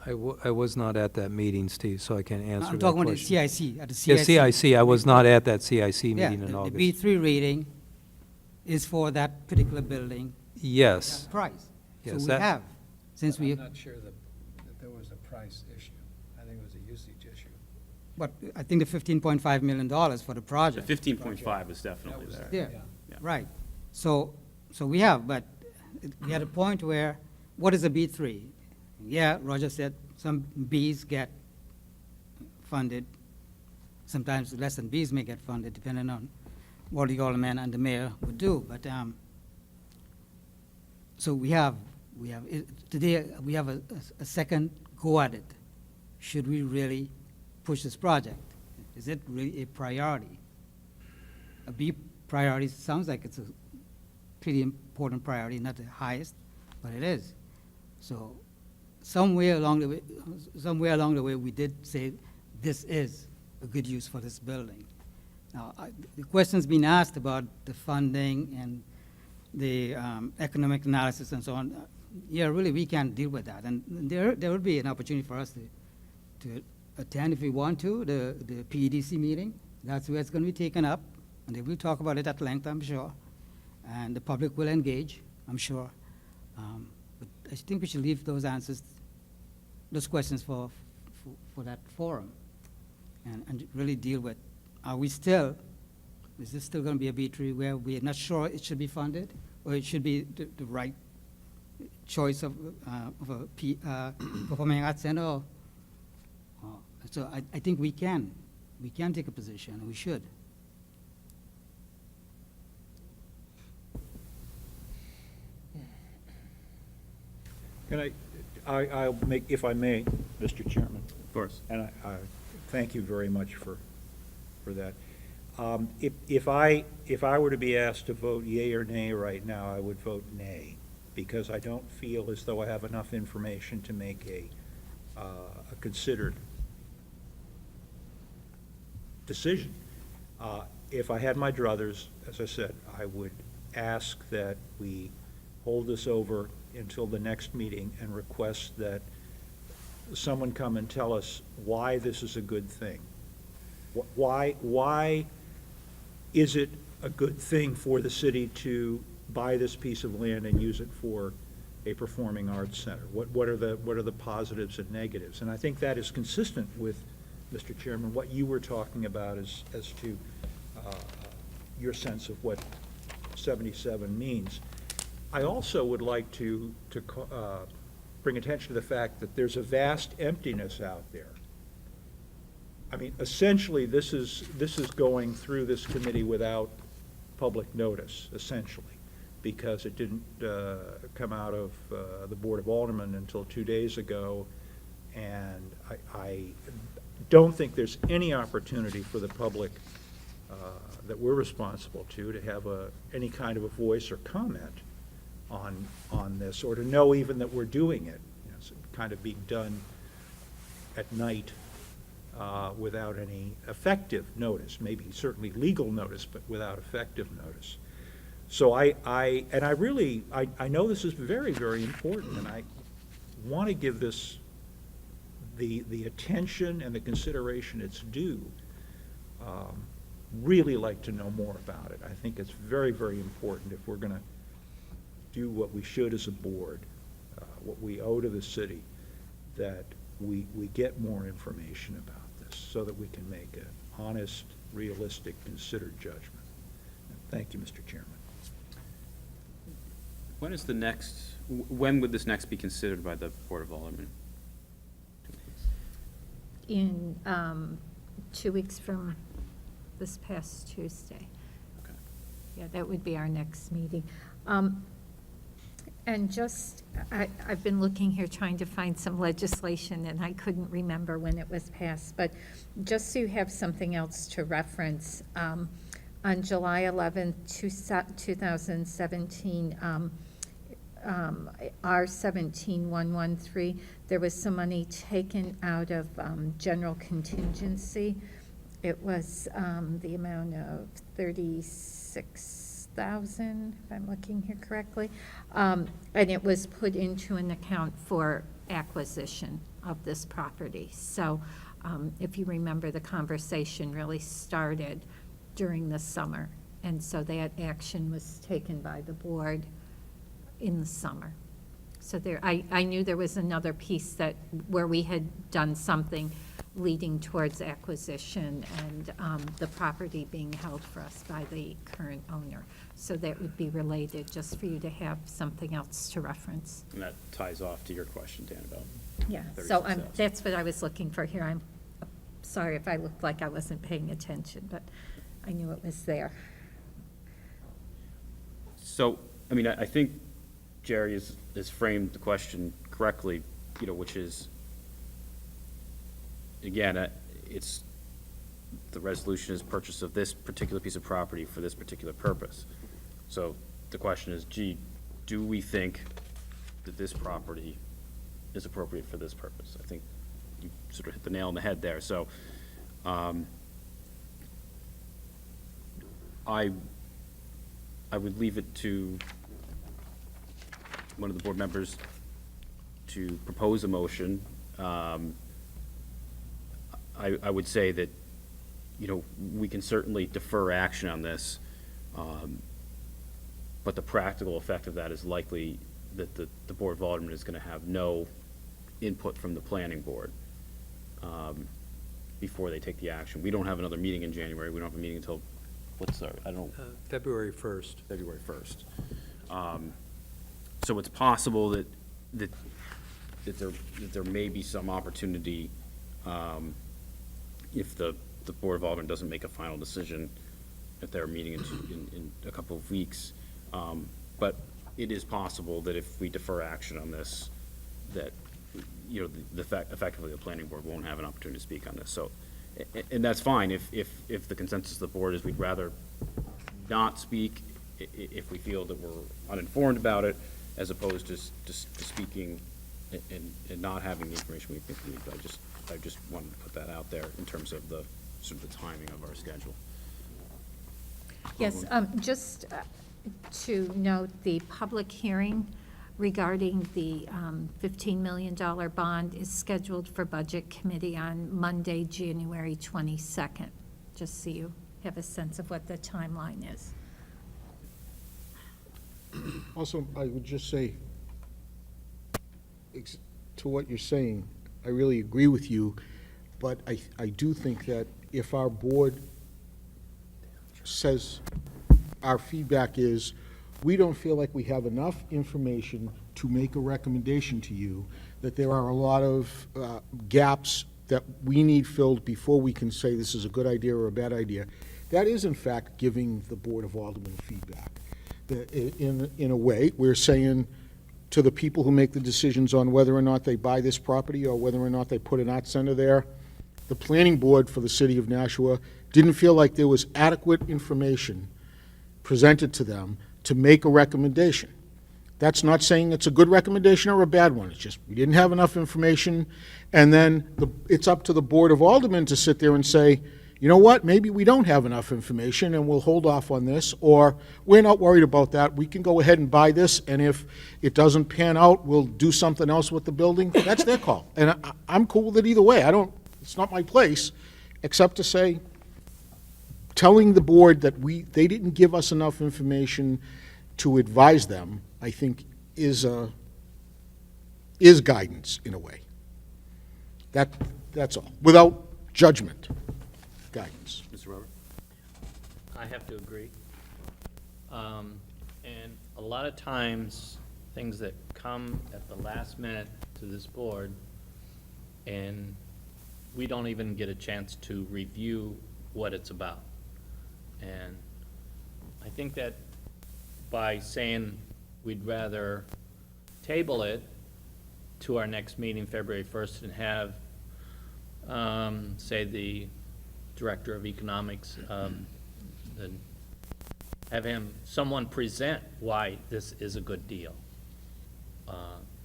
I was not at that meeting, Steve, so I can't answer that question. I'm talking about the CIC, at the Yeah, CIC. CIC, I was not at that CIC Yeah, meeting in the August. B3 rating is for that particular building, Yes, that price. So Yes, we that- have, since we, I'm not sure that there was a price issue. I think it was a usage issue. but I think the $15.5 million for the The project. 15.5 is definitely That was there. There, Yeah. right. So we have, but we had a point where, what is a B3? Yeah, Roger said some Bs get funded. Sometimes less than Bs may get funded, depending on what the alderman and the mayor would do. But, so today, we have a second go at it. Should we really push this project? Is it really a priority? A B priority sounds like it's a pretty important priority, not the highest, but it is. So somewhere along the way, we did say this is a good use for this building. Now, the question's been asked about the funding and the economic analysis and so on. Yeah, really, we can't deal with that. And there would be an opportunity for us to attend, if we want to, the PEDC meeting. That's where it's going to be taken up, and they will talk about it at length, I'm sure. And the public will engage, I'm sure. But I think we should leave those answers, those questions for that forum, and really deal with, is this still going to be a B3 where we're not sure it should be funded, or it should be the right choice of a performing arts center? So I think we can take a position, and we should. Can I'll make, if I may, Mr. Chairman, Of course. and I thank you very much for that. If I were to be asked to vote yea or nay right now, I would vote nay, because I don't feel as though I have enough information to make a considered decision. If I had my druthers, as I said, I would ask that we hold this over until the next meeting and request that someone come and tell us why this is a good thing. Why is it a good thing for the city to buy this piece of land and use it for a performing arts center? What are the positives and negatives? And I think that is consistent with, Mr. Chairman, what you were talking about as to your sense of what 77 means. I also would like to bring attention to the fact that there's a vast emptiness out there. I mean, essentially, this is going through this committee without public notice, essentially. because it didn't come out of the Board of Aldermen until 2 days ago. And I don't think there's any opportunity for the public that we're responsible to have any kind of a voice or comment on this, or to know even that we're doing it. You know, it's kind of being done at night without any effective notice, maybe certainly legal notice, but without effective notice. So I know this is very, very important, and I want to give this the attention and the consideration it's due. Really like to know more about it. I think it's very, very important if we're going to do what we should as a board, what we owe to the city, that we get more information about this so that we can make an honest, realistic, considered judgment. And thank you, Mr. Chairman. When would this next be considered by the Board of Aldermen? In 2 weeks from this past Tuesday. Okay. Yeah, that would be our next meeting. And just, I've been looking here trying to find some legislation, and I couldn't remember when it was passed, but just so you have something else to reference, on July 11th, 2017, R17113, there was some money taken out of general contingency. It was the amount of $36,000, if I'm looking here correctly, and it was put into an account for acquisition of this property. So if you remember, the conversation really started during the summer, and so that action was taken by the board in the summer. So there, I knew there was another piece where we had done something leading towards acquisition and the property being held for us by the current owner. So that would be related, just for you to have something else to reference. And that ties off to your question, Dan, about Yeah, so 36,000. that's what I was looking for here. I'm sorry if I looked like I wasn't paying attention, but I knew it was there. So, I mean, I think Jerry has framed the question correctly, which is, again, it's, the resolution is purchase of this particular piece of property for this particular purpose. So the question is, do we think that this property is appropriate for this purpose? I think you sort of hit the nail on the head there. So, I would leave it to one of the board members to propose a motion. I would say that, we can certainly defer action on this, but the practical effect of that is likely that the Board of Aldermen is going to have no input from the planning board before they take the action. We don't have another meeting in January. We don't have a meeting until, February 1st. February 1st. So it's possible that there may be some opportunity, if the Board of Aldermen doesn't make a final decision at their meeting in a couple of weeks. But it is possible that if we defer action on this, that, effectively the planning board won't have an opportunity to speak on this. So, and that's fine if the consensus of the board is we'd rather not speak if we feel that we're uninformed about it, as opposed to speaking and not having the information we think we need. But I just wanted to put that out there in terms of the sort of the timing of our schedule. Yes, just to note, the public hearing regarding the $15 million bond is scheduled for Budget Committee on Monday, January 22nd, just so you have a sense of what the timeline is. Also, I would just say, to what you're saying, I really agree with you, but I do think that if our board says, our feedback is, we don't feel like we have enough information to make a recommendation to you, that there are a lot of gaps that we need filled before we can say this is a good idea or a bad idea, that is in fact giving the Board of Aldermen feedback. In a way, we're saying to the people who make the decisions on whether or not they buy this property or whether or not they put an art center there, the planning board for the city of Nashua didn't feel like there was adequate information presented to them to make a recommendation. That's not saying it's a good recommendation or a bad one. It's just we didn't have enough information. And then it's up to the Board of Aldermen to sit there and say, you know what, maybe we don't have enough information and we'll hold off on this, or we're not worried about that. We can go ahead and buy this, and if it doesn't pan out, we'll do something else with the building. That's their call. And I'm cool with it either way. It's not my place, except to say, telling the board that they didn't give us enough information to advise them, I think is guidance in a way. That's all, without judgment, guidance. Mr. Robert? I have to agree. And a lot of times, things that come at the last minute to this board, and we don't even get a chance to review what it's about. And I think that by saying we'd rather table it to our next meeting, February 1st, and have, say, the Director of Economics, have someone present why this is a good deal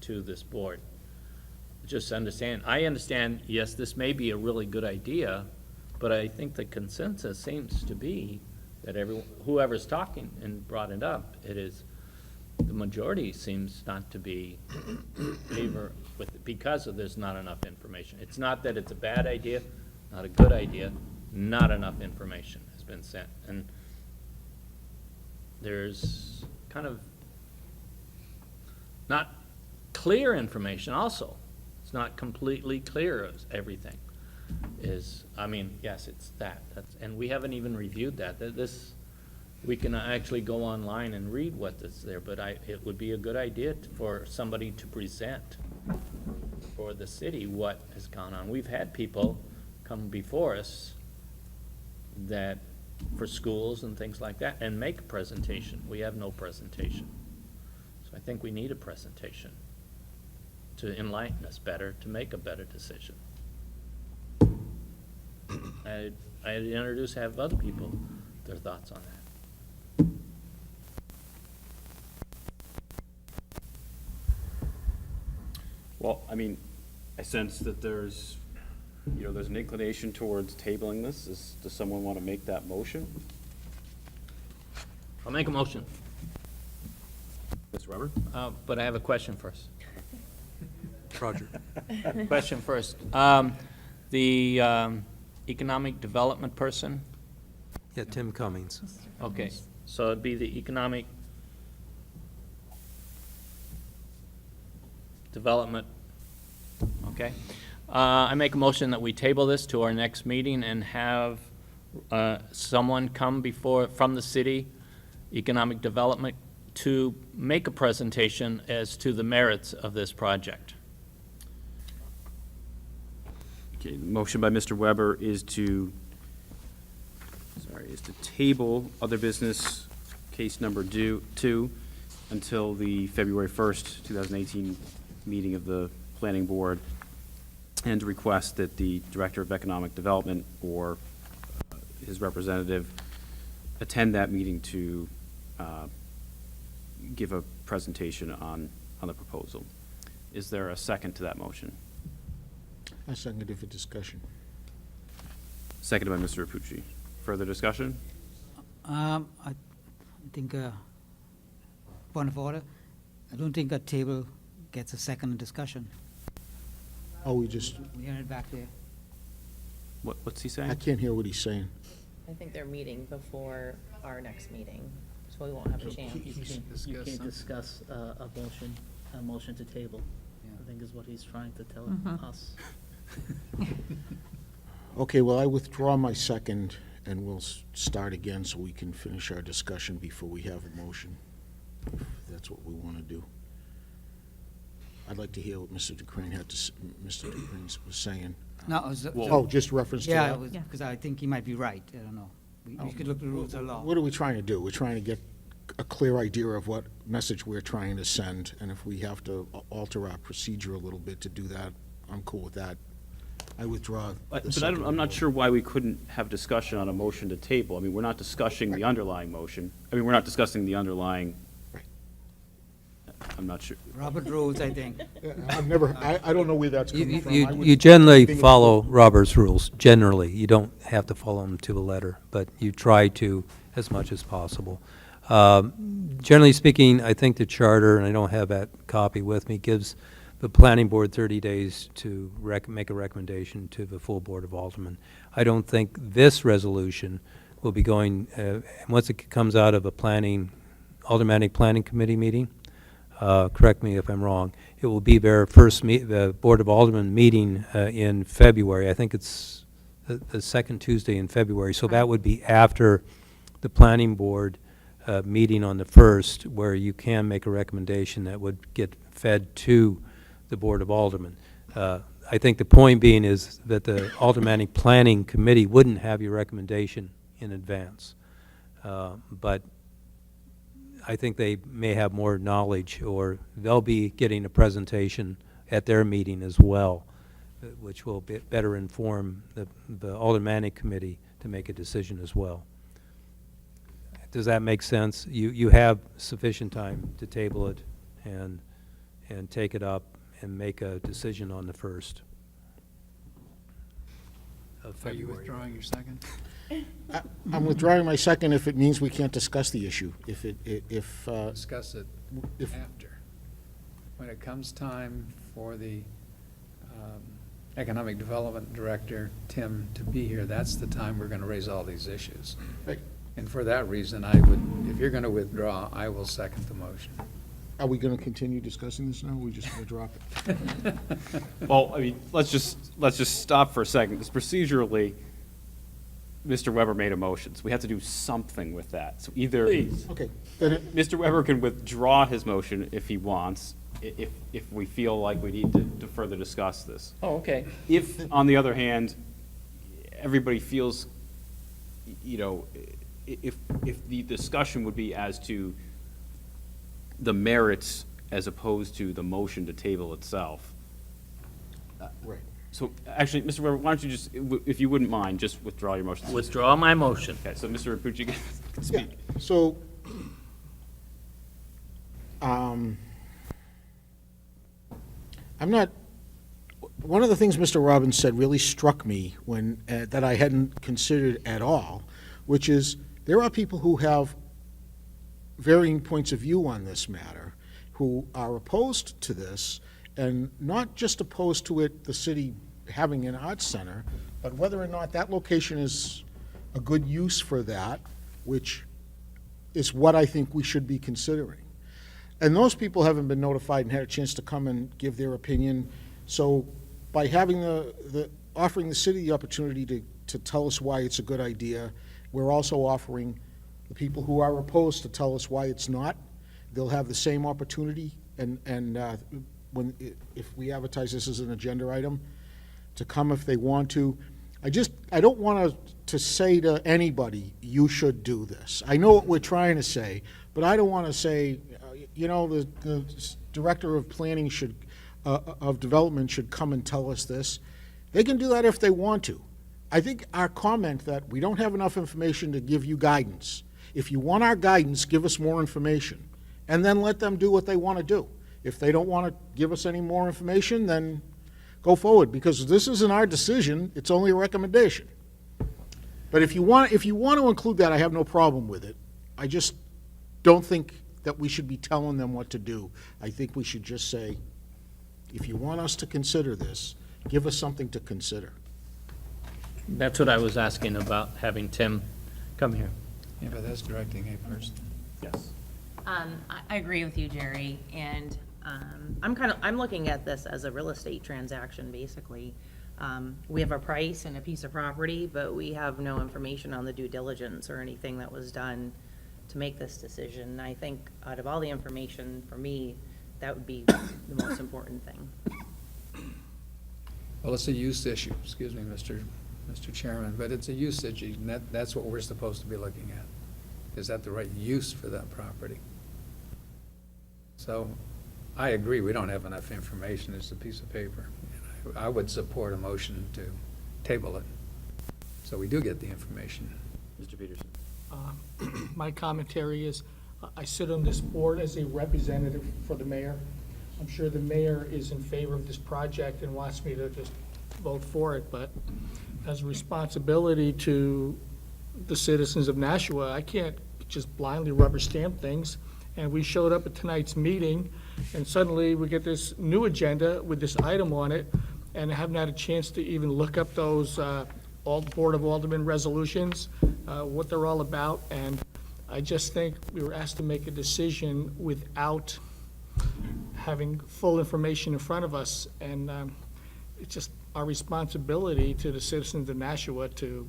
to this board. Just I understand, yes, this may be a really good idea, but I think the consensus seems to be that whoever's talking and brought it up, the majority seems not to be in favor with it because there's not enough information. It's not that it's a bad idea, not a good idea, not enough information has been sent. And there's kind of not clear information also. It's not completely clear as everything is. I mean, yes, it's that. And we haven't even reviewed that. We can actually go online and read what is there, but it would be a good idea for somebody to present for the city what has gone on. We've had people come before us that, for schools and things like that, and make a presentation. We have no presentation. So I think we need a presentation to enlighten us better, to make a better decision. I'd have other people, their thoughts on that. Well, I mean, I sense that there's an inclination towards tabling this. Does someone want to make that motion? I'll make a motion, Mr. Robert? but I have a question first. Roger. Question first. The economic development person, Yeah, Tim Cummings. okay, so it'd be the economic development, okay? I make a motion that we table this to our next meeting and have someone come from the city, economic development, to make a presentation as to the merits of this project. Okay, the motion by Mr. Weber is to table other business case number 2 until the February 1st, 2018 meeting of the Planning Board, and to request that the Director of Economic Development or his representative attend that meeting to give a presentation on the proposal. Is there a second to that motion? I second it for discussion. Seconded by Mr. Rapucci. Further discussion? I think, point of order, I don't think a table gets a second discussion. Oh, we just, We hear it back there. What's he I saying? can't hear what he's saying. I think they're meeting before our next meeting, so we won't have a chance. You can't discuss a motion to table, I think is what he's trying to tell us. Okay, well, I withdraw my second, and we'll start again so we can finish our discussion before we have a motion, if that's what we want to do. I'd like to hear what Mr. Ducrane was saying. No, it was, Oh, just reference to yeah, that? it was, because I think he might be right, I don't know. We could look at the rules of law. What are we trying to do? We're trying to a clear idea of what message we're trying to send, and if we have to alter our procedure a little bit to do that, I'm cool with that. I withdraw. But I'm not sure why we couldn't have discussion on a motion to table. I mean, we're not discussing the underlying motion. I mean, we're not discussing the underlying. Right. I'm not sure. Robert rules, I think. I've never, I don't know where that's coming from. I would- You generally follow Robert's rules, generally. You don't have to follow them to a letter, but you try to as much as possible. Generally speaking, I think the charter, and I don't have that copy with me, gives the planning board 30 days to make a recommendation to the full Board of Aldermen. I don't think this resolution will be going, once it comes out of a aldermanic planning committee meeting, correct me if I'm wrong, it will be their first the Board of Aldermen meeting in February. I think it's the second Tuesday in February, so that would be after the planning board meeting on the 1st, where you can make a recommendation that would get fed to the Board of Aldermen. I think the point being is that the Aldermanic Planning Committee wouldn't have your recommendation in advance. But I think they may have more knowledge, or they'll be getting a presentation at their meeting as well, which will better inform the Aldermanic Committee to make a decision as well. Does that make sense? You have sufficient time to table it and take it up and make a decision on the 1st of Are you February. withdrawing your second? I'm withdrawing my second if it means we can't discuss the issue. If Discuss it if- after. When it comes time for the Economic Development Director, Tim, to be here, that's the time we're going to raise all these issues. Right. And for that reason, I would, if you're going to withdraw, I will second the motion. Are we going to continue discussing this now, or are we just going to drop it? Well, I mean, let's just stop for a second, because procedurally, Mr. Weber made a motion, so we have to do something with that. So either Okay, then Mr. Weber can withdraw his motion if he wants, if we feel like we need to further discuss this. Oh, okay. If, on the other hand, everybody feels, you know, if the discussion would be as to the merits as opposed to the motion to table itself. right. So, actually, Mr. Weber, why don't you just, if you wouldn't mind, just withdraw your motion? Withdraw my motion. Okay, so Mr. Rapucci can Yeah, speak. so, I'm not, one of the things Mr. Robbins said really struck me when, that I hadn't considered at all, which is, there are people who have varying points of view on this matter, who are opposed to this, and not just opposed to it, the city having an arts center, but whether or not that location is a good use for that, which is what I think we should be considering. And those people haven't been notified and had a chance to come and give their opinion. So by having offering the city the opportunity to tell us why it's a good idea, we're also offering the people who are opposed to tell us why it's not. They'll have the same opportunity, and if we advertise this as an agenda item, to come if they want to. I don't want to say to anybody, you should do this. I know what we're trying to say, but I don't want to say, you know, the director of planning of development should come and tell us this. They can do that if they want to. I think our comment that we don't have enough information to give you guidance. If you want our guidance, give us more information, and then let them do what they want to do. If they don't want to give us any more information, then go forward, because this isn't our decision, it's only a recommendation. But if you want to include that, I have no problem with it. I just don't think that we should be telling them what to do. I think we should just say, if you want us to consider this, give us something to consider. That's what I was asking about, having Tim come here. Yeah, but that's directing a person. Yes. I agree with you, Jerry, and I'm looking at this as a real estate transaction, basically. We have a price and a piece of property, but we have no information on the due diligence or anything that was done to make this decision. I think out of all the information, for me, that would be the most important thing. Well, it's a use issue, excuse me, Mr. Chairman, but it's a usage, and that's what we're supposed to be looking at. Is that the right use for that property? So I agree, we don't have enough information. It's a piece of paper. And I would support a motion to table it, so we do get the information. Mr. Peterson? My commentary is, I sit on this board as a representative for the mayor. I'm sure the mayor is in favor of this project and wants me to just vote for it, but as a responsibility to the citizens of Nashua, I can't just blindly rubber stamp things. And we showed up at tonight's meeting, and suddenly we get this new agenda with this item on it, and I haven't had a chance to even look up those Board of Aldermen resolutions, what they're all about, and I just think we were asked to make a decision without having full information in front of us, and it's just our responsibility to the citizens of Nashua to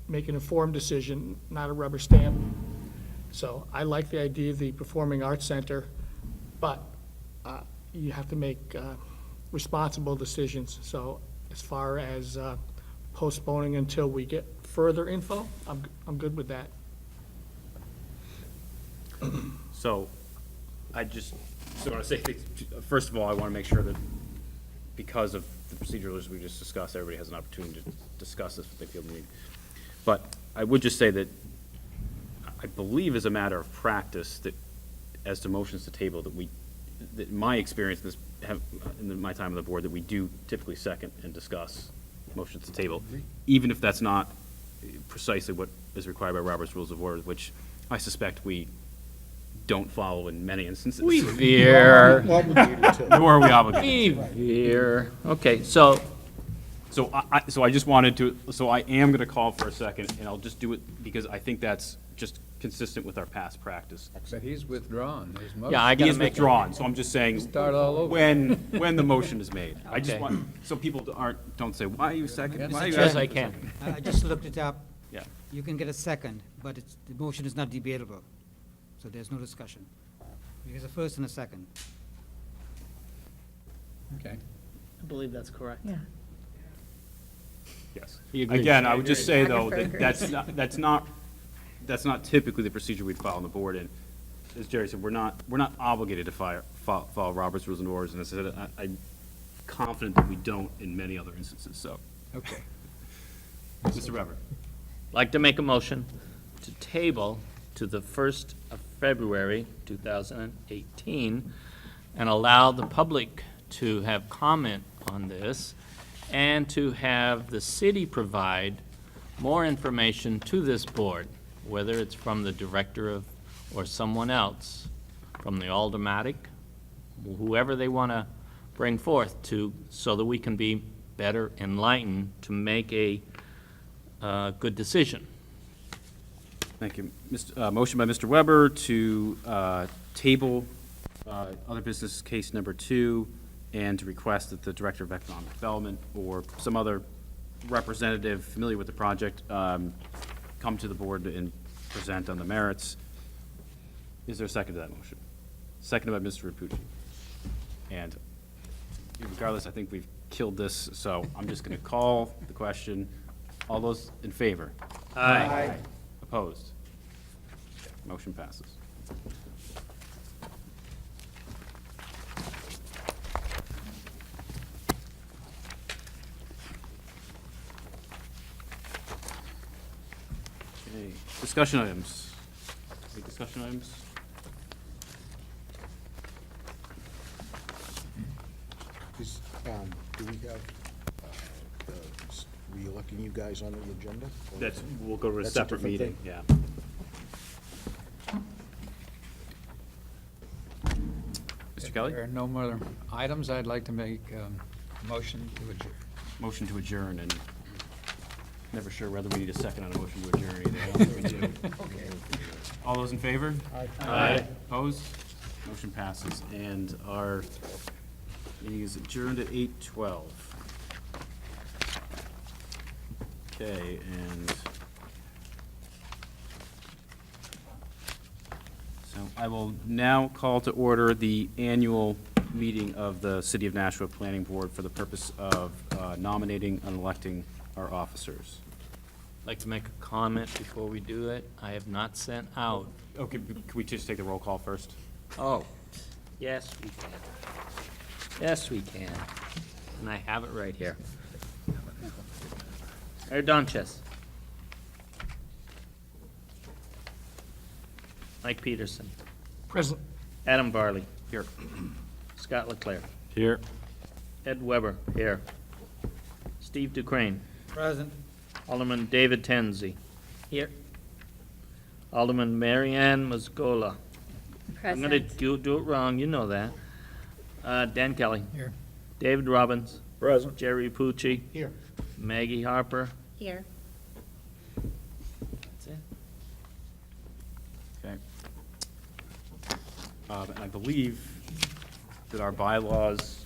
make an informed decision, not a rubber stamp. So I like the idea of the Performing Arts Center, but you have to make responsible decisions. So as far as postponing until we get further info, I'm good with that. So, I just want to say, first of all, I want to make sure that because of the procedurals we just discussed, everybody has an opportunity to discuss this if they feel the need. But I would just say that I believe as a matter of practice that as to motions to table, that in my experience, in my time on the board, that we do typically second and discuss motions to table, even if that's not precisely what is required by Robert's Rules of Order, which I suspect we don't follow in many instances. We veer. Obligated to. Nor are we obligated. We veer. Okay, so So I just wanted to, so I am gonna call for a second, and I'll just do it because I think that's just consistent with our past practice. But he's withdrawn his motion. Yeah, I He gotta is make. withdrawn, so I'm just saying. Start all over. When the motion is made. I just Okay. want, so people don't say, why are you second? Why are you Yes, I asking?" can. I just looked it up. Yeah. You can get a second, but the motion is not debatable, so there's no discussion. There's a first and a second. Okay. I believe that's correct. Yeah. Yes. He agrees. Again, I would just say, though, Photographer that that's not typically the procedure we'd follow on the board, and as Jerry said, we're not obligated to follow Robert's Rules and Orders, and as I said, I'm confident that we don't in many other instances, so. Okay. Mr. Weber? Like to make a motion to table to the 1st of February, 2018, and allow the public to have comment on this, and to have the city provide more information to this board, whether it's from the director of, or someone else, from the Aldermatic, whoever they want to bring forth to, so that we can be better enlightened to make a good decision. Thank you. Motion by Mr. Weber to table other business case number 2, and to request that the Director of Economic Development or some other representative familiar with the project come to the board and present on the merits. Is there a second to that motion? Seconded by Mr. Rapucci. And regardless, I think we've killed this, so I'm just going to call the question. All those in favor? Aye. Opposed? Motion passes. Okay, discussion items. Any discussion items? Do we have, re-electing you guys on the agenda? Or- We'll go to a That's a separate different meeting, thing? yeah. Mr. Kelly? There are no more items. I'd like to make a motion to adjourn. Motion to adjourn, and never sure whether we need a second on a motion to adjourn either. We do. All those in favor? Aye. Opposed? Motion passes, and our meeting is adjourned at 8:12. Okay, and so I will now call to order the annual meeting of the City of Nashua Planning Board for the purpose of nominating and electing our officers. Like to make a comment before we do it. I have not sent out. Okay, can we just take the roll call first? Oh, yes, we can. Yes, we can. And I have it right here. Mayor Donches. Mike Peterson. Present. Adam Barley. Here. Scott Leclerc. Here. Ed Weber, here. Steve Dukraine. Present. Alderman David Tenzi. Here. Alderman Marianne Mazgola. I'm gonna Present. do it wrong, you know that. Dan Kelly. Here. David Robbins. Present. Jerry Pucci. Here. Maggie Harper. Here. That's it. Okay. And I believe that our bylaws,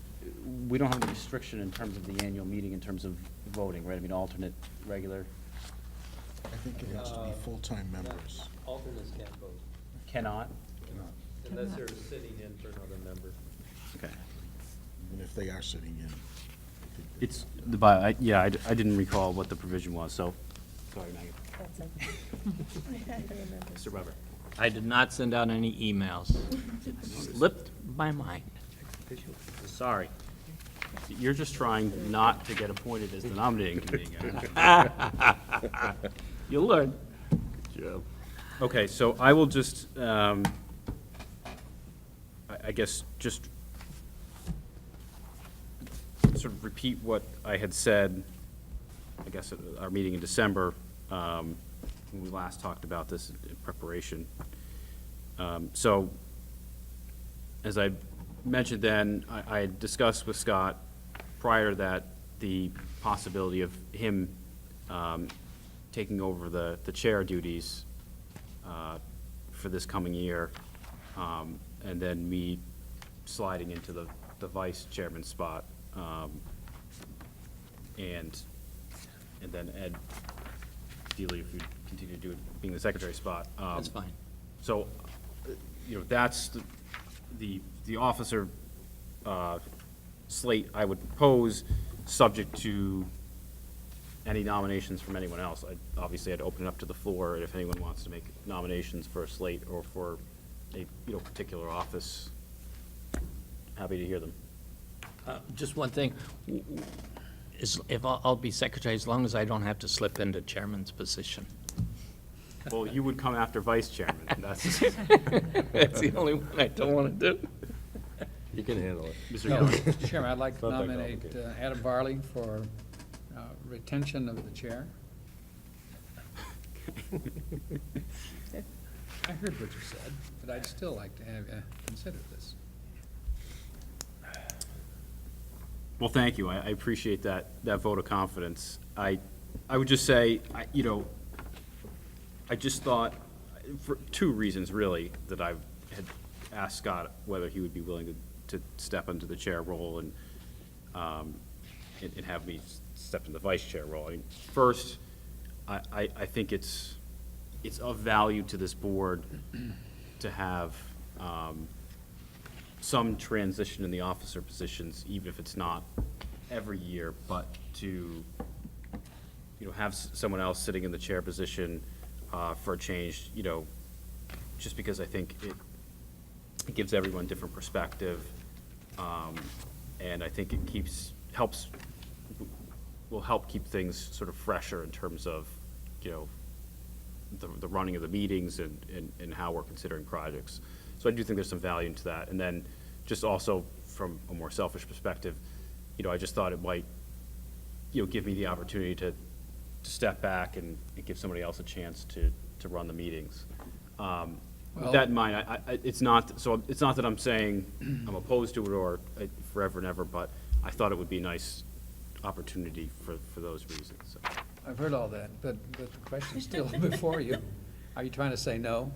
we don't have any restriction in terms of the annual meeting, in terms of voting, right? I mean, alternate, regular, I think it has to be full-time members. Alternates can't vote, cannot? unless they're sitting in for another member. Okay. And if they are sitting in. I think they- It's, yeah, I didn't recall what the provision was, so, sorry, Maggie. Mr. Weber. I did not send out any emails. It slipped my mind. Sorry. You're just trying not to get appointed as the nominating committee guy. You'll learn. Good job. Okay, so I will just, I guess, just sort of repeat what I had said, I guess, at our meeting in December, when we last talked about this in preparation. So, as I mentioned then, I had discussed with Scott prior to that the possibility of him taking over the chair duties for this coming year, and then me sliding into the vice chairman spot. And then Ed Dealey, if you continue to do it, being the secretary spot. That's fine. So, that's the officer slate I would propose, subject to any nominations from anyone else. Obviously, I'd open it up to the floor, and if anyone wants to make nominations for a slate or for a, particular office, happy to hear them. Just one thing, if I'll be secretary, as long as I don't have to slip into chairman's position. Well, you would come after vice chairman, that's, That's the only one I don't want to do. You can handle it. Mr. No, Young. Mr. Chairman, I'd like to Not that nominate complicated. Adam Barley for retention of the chair. I heard what you said, but I'd still like to have you consider this. Well, thank you. I appreciate that vote of confidence. I would just say, I just thought, for two reasons really, that I had asked Scott whether he would be willing to step into the chair role and have me step in the vice chair role. I mean, first, I think it's of value to this board to have some transition in the officer positions, even if it's not every year, but to, have someone else sitting in the chair position for a change, just because I think it gives everyone different perspective, and I think it will help keep things sort of fresher in terms of, the running of the meetings and how we're considering projects. So I do think there's some value into that. And then just also from a more selfish perspective, I just thought it might, give me the opportunity to step back and give somebody else a chance to run the meetings. With that in mind, it's not that I'm saying I'm opposed to it or forever and ever, but I thought it would be a nice opportunity for those reasons, so. I've heard all that, but the question's still before you. Are you trying to say no?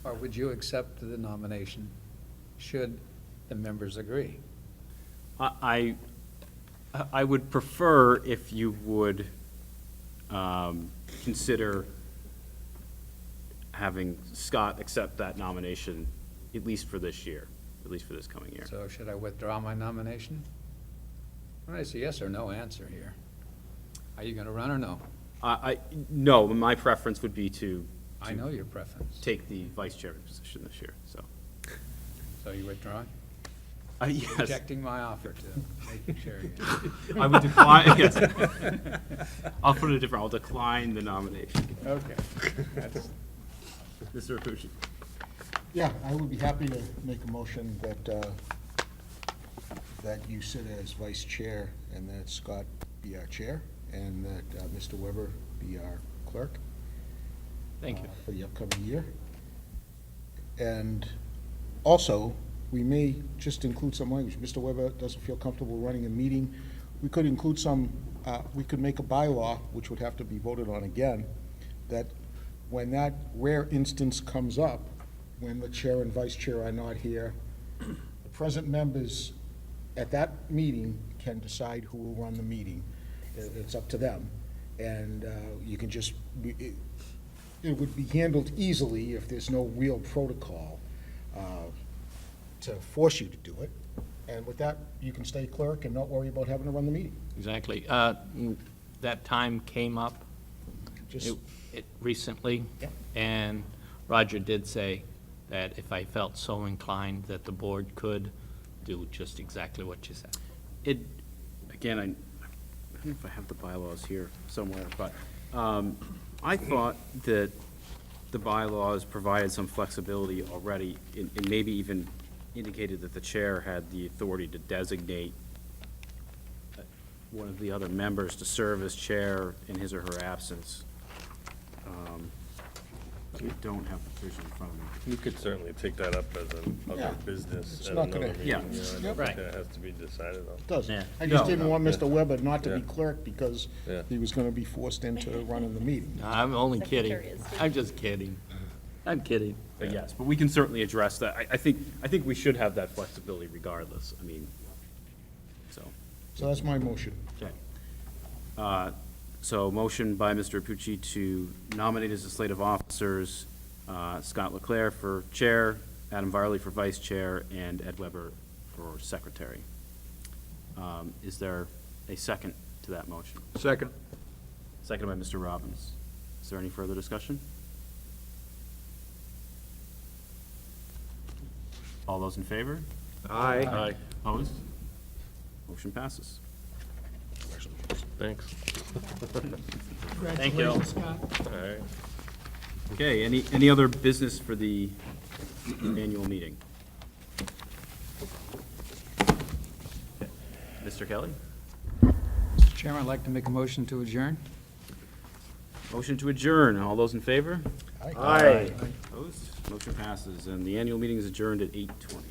Or would you accept the nomination, should the members agree? I would prefer if you would consider having Scott accept that nomination, at least for this year, at least for this coming year. So should I withdraw my nomination? All right, it's a yes or no answer here. Are you gonna run or no? No, my preference would be to I know your preference. take the vice chairman position this year, so. So you withdraw? Yes, Rejecting my offer to make you chair again. I would decline, yes. I'll put it different, I'll decline the nomination. Okay. That's- Mr. Apucci. Yeah, I would be happy to make a motion that you sit as vice chair and that Scott be our chair and that Mr. Weber be our clerk. Thank you. For the upcoming year. And also, we may just include some language. Mr. Weber doesn't feel comfortable running a meeting. We could include we could make a bylaw, which would have to be voted on again, that when that rare instance comes up, when the chair and vice chair are not here, the present members at that meeting can decide who will run the meeting. It's up to them. And you can just, it would be handled easily if there's no real protocol to force you to do it. And with that, you can stay clerk and not worry about having to run the meeting. Exactly. That time came up Just, recently, Yeah. and Roger did say that if I felt so inclined, that the board could do just exactly what you said. Again, I don't know if I have the bylaws here somewhere, but I thought that the bylaws provided some flexibility already, and maybe even indicated that the chair had the authority to designate one of the other members to serve as chair in his or her absence. I don't have the provision in front of me. We could certainly take that up as an Yeah. other business It's at not another gonna- meeting. Yeah. You know, I don't Right. think that has to be decided on. it does. Yeah. I just No, didn't no, want Mr. Weber not to be Yeah. clerk because Yeah. he was gonna be forced into running the meeting. No, I'm only kidding. Secretary is- I'm just kidding. I'm kidding. But yes, but we can certainly address that. I think we should have that flexibility regardless. I mean, so. So that's my motion. Okay. So motion by Mr. Apucci to nominate as a slate of officers, Scott Leclerc for chair, Adam Varley for vice chair, and Ed Weber for secretary. Is there a second to that motion? Second. Seconded by Mr. Robbins. Is there any further discussion? All those in favor? Aye. Opposed? Motion passes. Thanks. Thank you. Congratulations, Scott. All right. Okay, any other business for the annual meeting? Mr. Kelly? Mr. Chairman, I'd like to make a motion to adjourn. Motion to adjourn. All those in favor? Aye. Opposed? Motion passes, and the annual meeting is adjourned at 8:20.